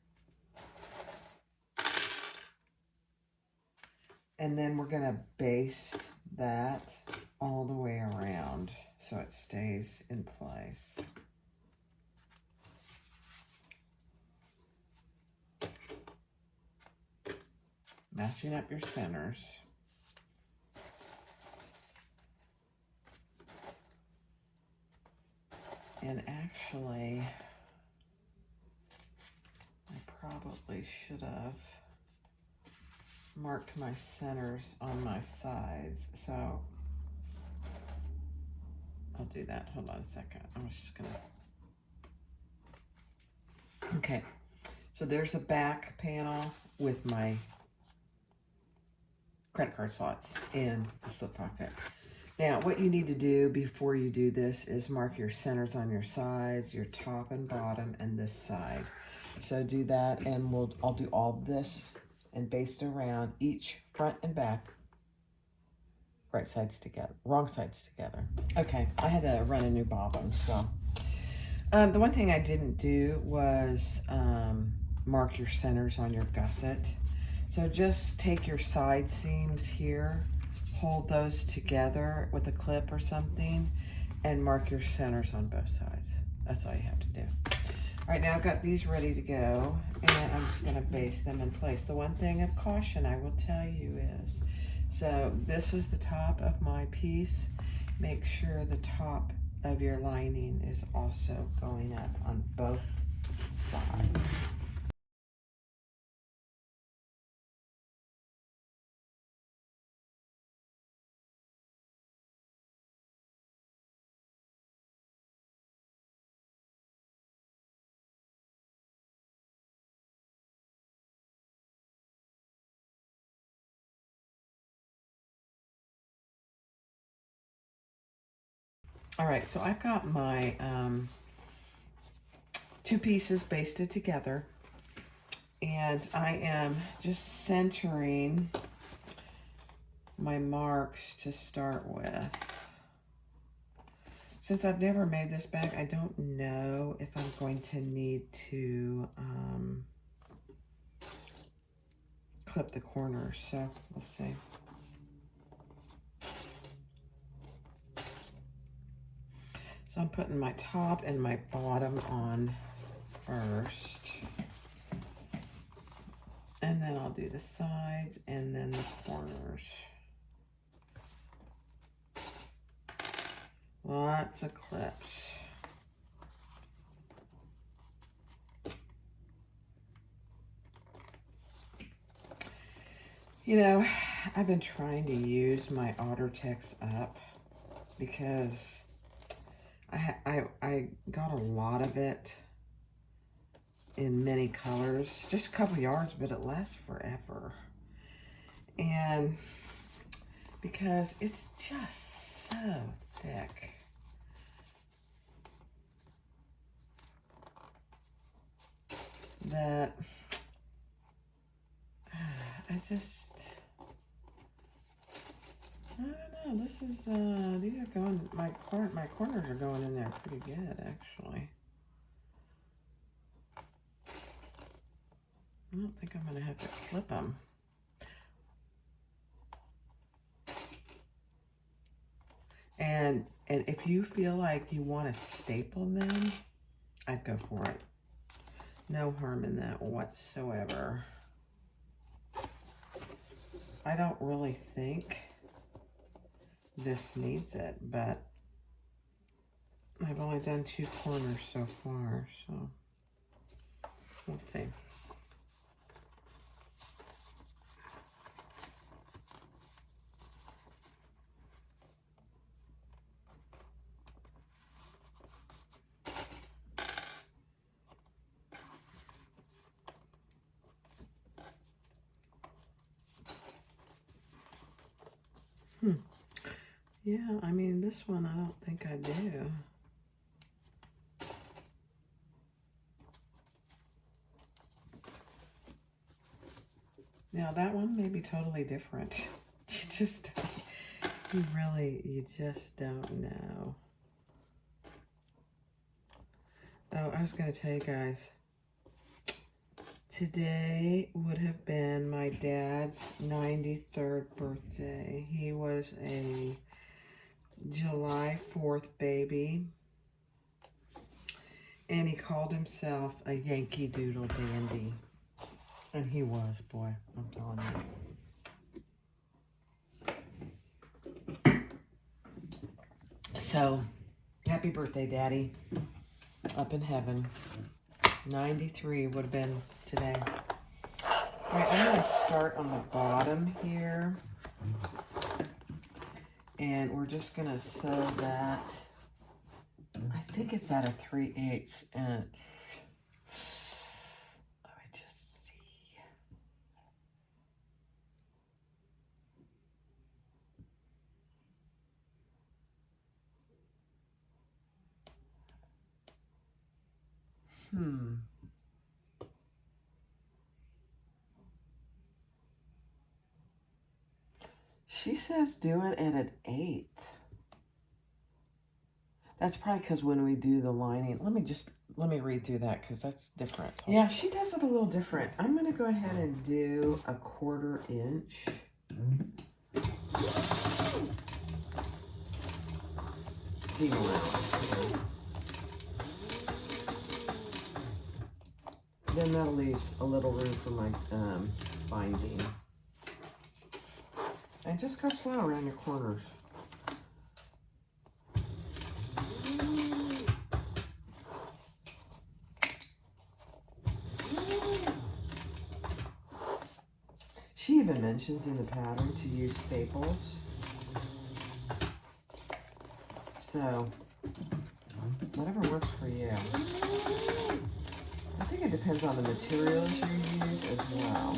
And then we're going to baste that all the way around so it stays in place. Matching up your centers. And actually, I probably should have marked my centers on my sides. So I'll do that. Hold on a second. I'm just gonna. Okay. So there's a back panel with my credit card slots and the slip pocket. Now, what you need to do before you do this is mark your centers on your sides, your top and bottom, and this side. So do that, and I'll do all this and baste around each front and back, right sides together, wrong sides together. Okay, I had to run a new bobbin, so. The one thing I didn't do was mark your centers on your gusset. So just take your side seams here, hold those together with a clip or something, and mark your centers on both sides. That's all you have to do. All right, now I've got these ready to go, and I'm just gonna baste them in place. The one thing of caution I will tell you is, so this is the top of my piece. Make sure the top of your lining is also going up on both sides. All right, so I've got my two pieces basted together, and I am just centering my marks to start with. Since I've never made this bag, I don't know if I'm going to need to clip the corners, so we'll see. So I'm putting my top and my bottom on first. And then I'll do the sides and then the corners. Lots of clips. You know, I've been trying to use my OtterTex up because I got a lot of it in many colors, just a couple yards, but it lasts forever. And because it's just so thick. That I don't know. This is these are going, my corners are going in there pretty good, actually. I don't think I'm gonna have to clip them. And if you feel like you want to staple them, I'd go for it. No harm in that whatsoever. I don't really think this needs it, but I've only done 2 corners so far, so we'll see. Yeah, I mean, this one I don't think I do. Now that one may be totally different. You just don't You just don't know. Oh, I was going to tell you guys. Today would have been my dad's 93rd birthday. He was a July 4th baby. And he called himself a Yankee Doodle Dandy. And he was, boy, I'm telling you. So, happy birthday, Daddy. Up in heaven. 93 would have been today. All right, I'm going to start on the bottom here. And we're just going to sew that. I think it's at a 3/8 inch. Let me just see. She says do it at an 1/8. That's probably because when we do the lining, let me read through that because that's different. Yeah, she does it a little different. I'm going to go ahead and do a 1/4 inch. See then that leaves a little room for my binding. And just go slow around your corners. She even mentions in the pattern to use staples. So, whatever works for you. I think it depends on the materials you use as well.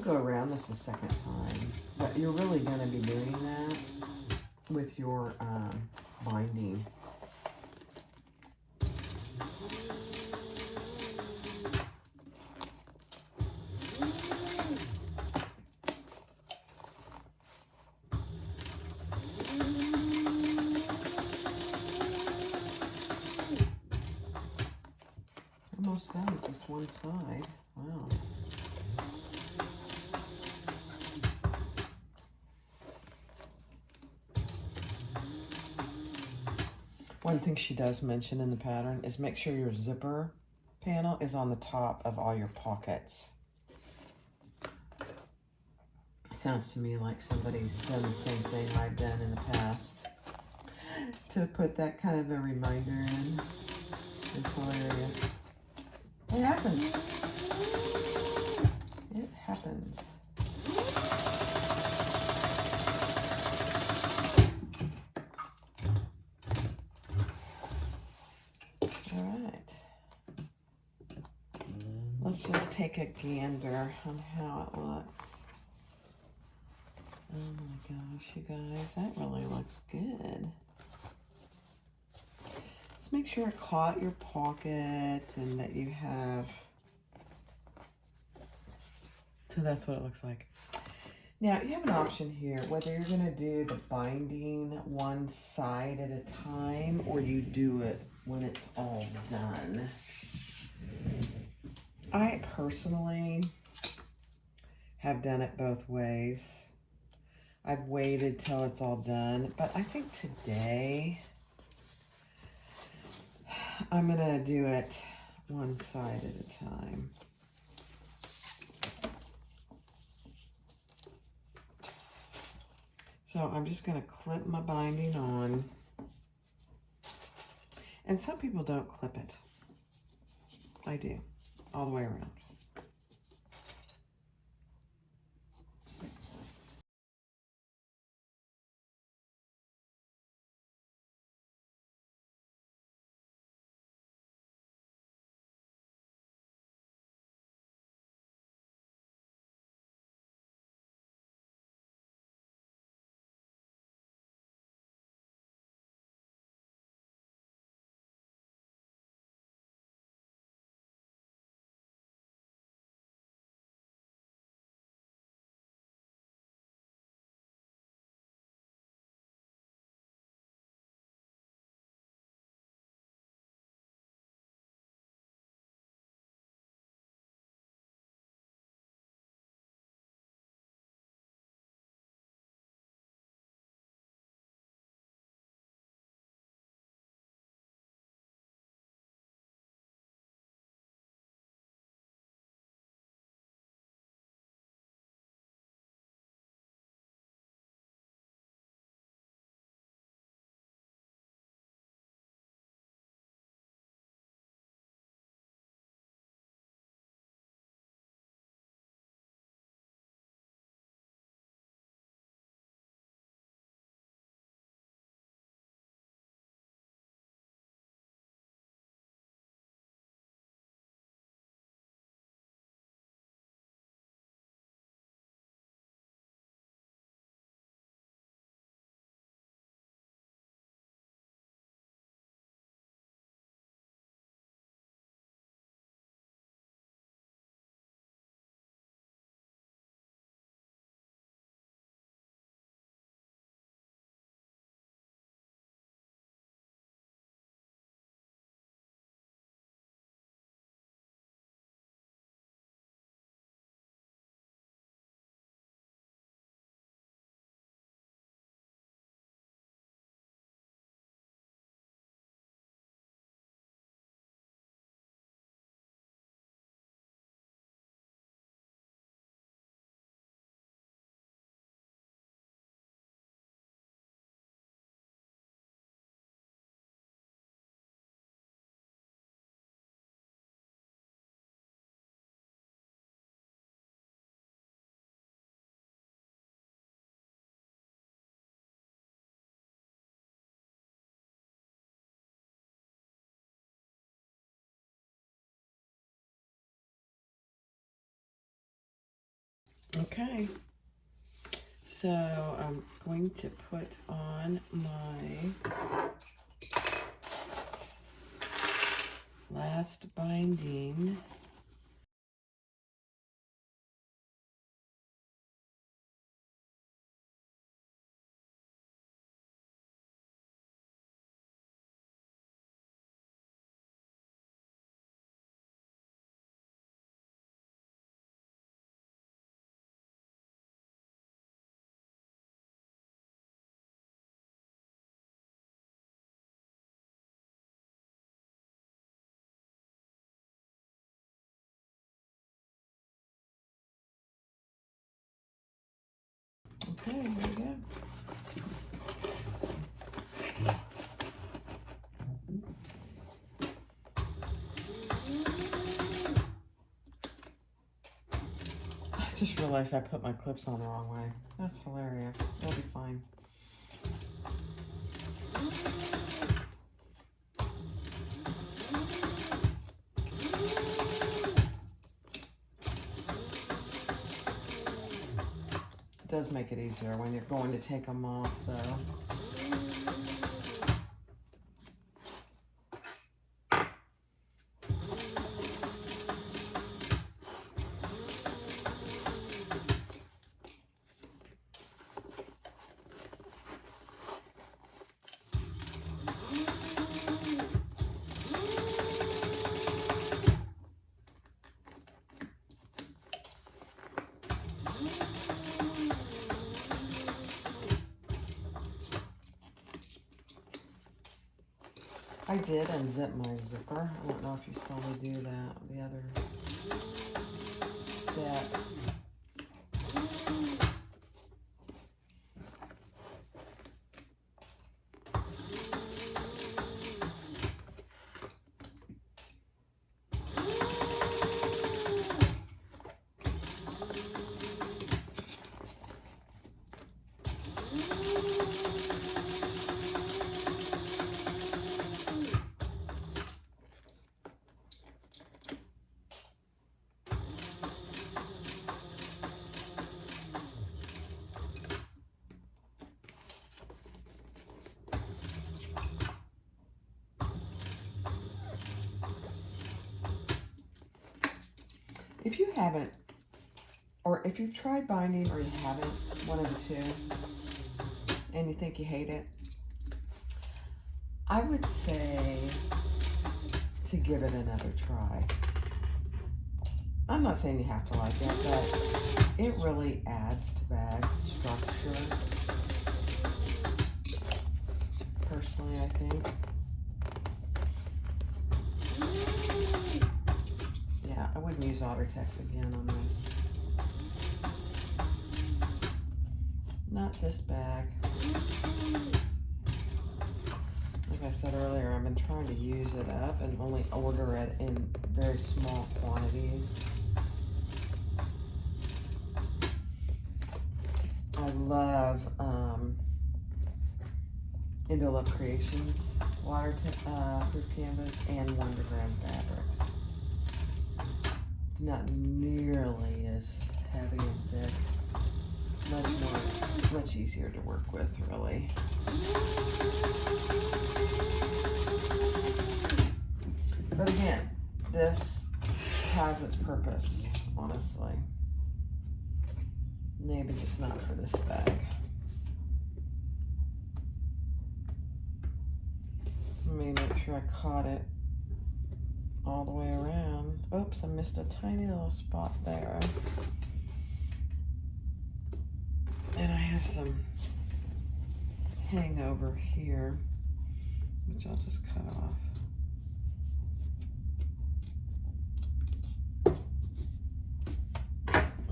Go around this a second time, but you're really going to be doing that with your binding. Almost done with this one side. Wow. One thing she does mention in the pattern is make sure your zipper panel is on the top of all your pockets. Sounds to me like somebody's done the same thing I've done in the past to put that kind of a reminder in. It's hilarious. It happens. It happens. Let's just take a gander on how it looks. Oh my gosh, you guys, that really looks good. Just make sure it caught your pocket and that you have, so that's what it looks like. Now, you have an option here, whether you're gonna do the binding one side at a time or you do it when it's all done. I personally have done it both ways. I've waited till it's all done, but I think today I'm gonna do it one side at a time. So I'm just gonna clip my binding on. And some people don't clip it. I do, all the way around. Okay, so I'm going to put on my last binding. Okay, there we go. I just realized I put my clips on the wrong way. That's hilarious. It'll be fine. It does make it easier when you're going to take them off, though. I did unzip my zipper. I don't know if you saw me do that, the other step. If you haven't, or if you've tried binding or you haven't, one of the two, and you think you hate it, I would say to give it another try. I'm not saying you have to like it, but it really adds to bags structure. Personally, I think. Yeah, I wouldn't use Ottertex again on this. Not this bag. Like I said earlier, I've been trying to use it up and only order it in very small quantities. I love Indolove Creations waterproof canvas and Wondergram fabrics. It's not nearly as heavy and thick. Much easier to work with, really. But again, this has its purpose, honestly. Maybe just not for this bag. Let me make sure I caught it all the way around. Oops, I missed a tiny little spot there. And I have some hangover here, which I'll just cut off.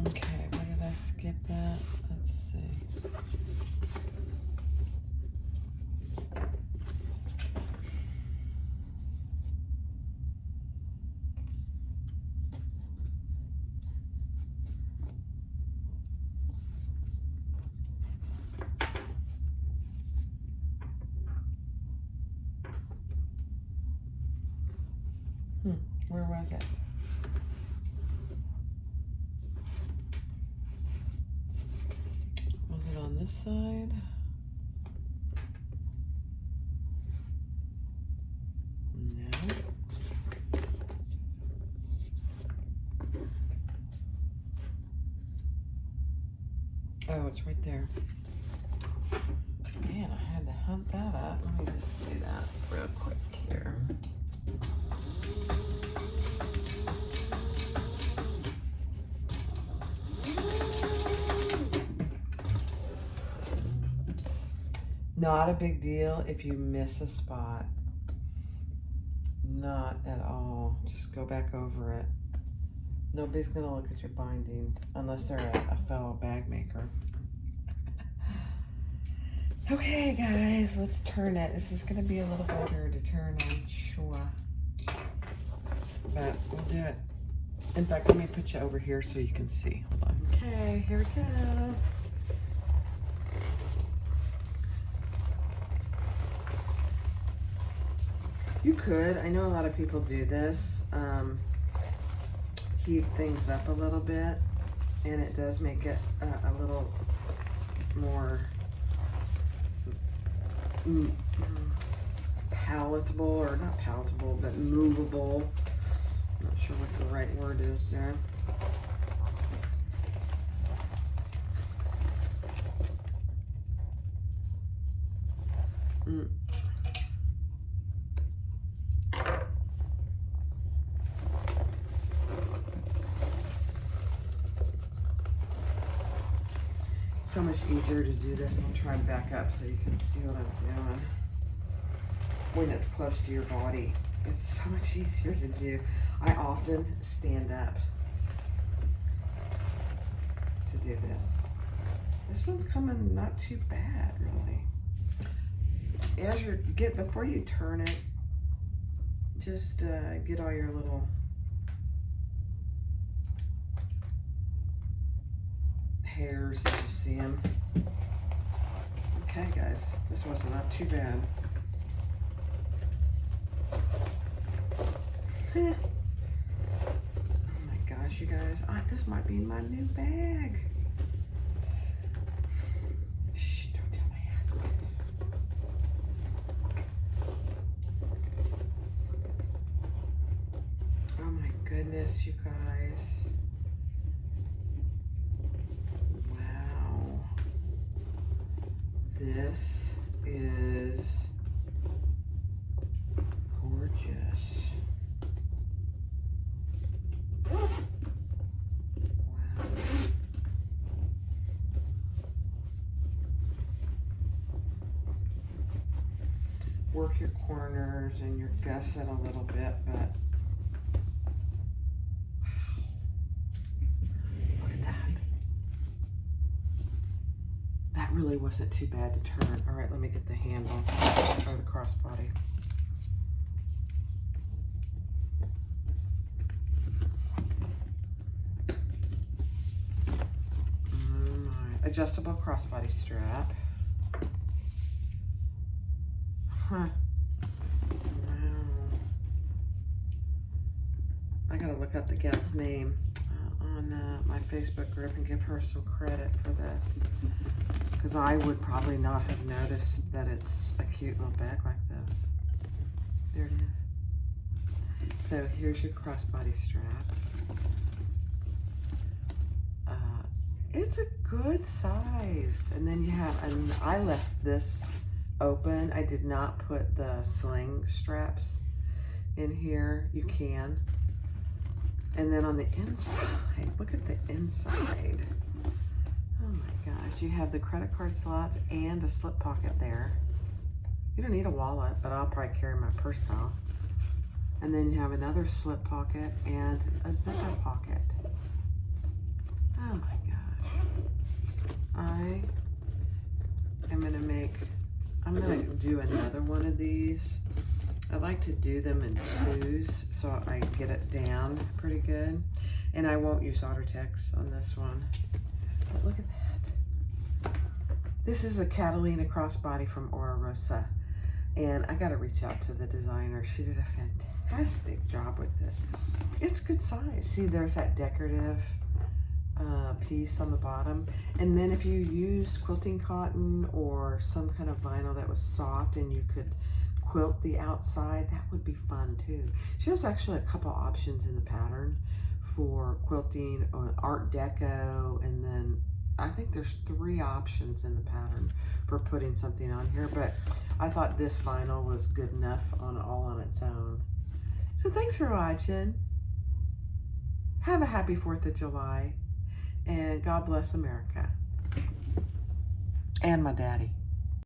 Okay, where did I skip that? Let's see. Where was it? Was it on this side? No. Oh, it's right there. Man, I had to hunt that up. Let me just do that real quick here. Not a big deal if you miss a spot. Not at all. Just go back over it. Nobody's gonna look at your binding unless they're a fellow bag maker. Okay, guys, let's turn it. This is gonna be a little harder to turn, I'm sure. But we'll do it. In fact, let me put you over here so you can see. Hold on. Okay, here we go. You could, I know a lot of people do this, heat things up a little bit, and it does make it a little more palatable, or not palatable, but movable. I'm not sure what the right word is there. So much easier to do this. I'll try and back up so you can see what I'm doing. When it's close to your body, it's so much easier to do. I often stand up to do this. This one's coming not too bad, really. As you before you turn it, just get all your little hairs as you see them. Okay, guys, this one's not too bad. Oh my gosh, you guys, this might be in my new bag. Shh, don't tell my husband. Oh my goodness, you guys. Wow. This is gorgeous. Wow. Work your corners and your gusset a little bit, but wow. Look at that. That really wasn't too bad to turn. All right, let me get the handle or the crossbody. Adjustable crossbody strap. Huh. Wow. I gotta look up the gal's name on my Facebook group and give her some credit for this, because I would probably not have noticed that it's a cute little bag like this. There it is. So here's your crossbody strap. It's a good size. And then you have, and I left this open. I did not put the sling straps in here. You can. And then on the inside, look at the inside. Oh my gosh, you have the credit card slots and a slip pocket there. You don't need a wallet, but I'll probably carry my purse pal. And then you have another slip pocket and a zipper pocket. Oh my gosh. I'm gonna do another one of these. I like to do them in twos so I get it down pretty good. And I won't use Ottertex on this one. But look at that. This is a Catalina Crossbody from Ora Rosa. And I gotta reach out to the designer. She did a fantastic job with this. It's good size. See, there's that decorative piece on the bottom, and then if you used quilting cotton or some kind of vinyl that was soft and you could quilt the outside, that would be fun too. She has actually a couple options in the pattern for quilting on Art Deco, and then I think there's 3 options in the pattern for putting something on here, but I thought this vinyl was good enough all on its own. So thanks for watching. Have a happy 4th of July. And God bless America. And my daddy.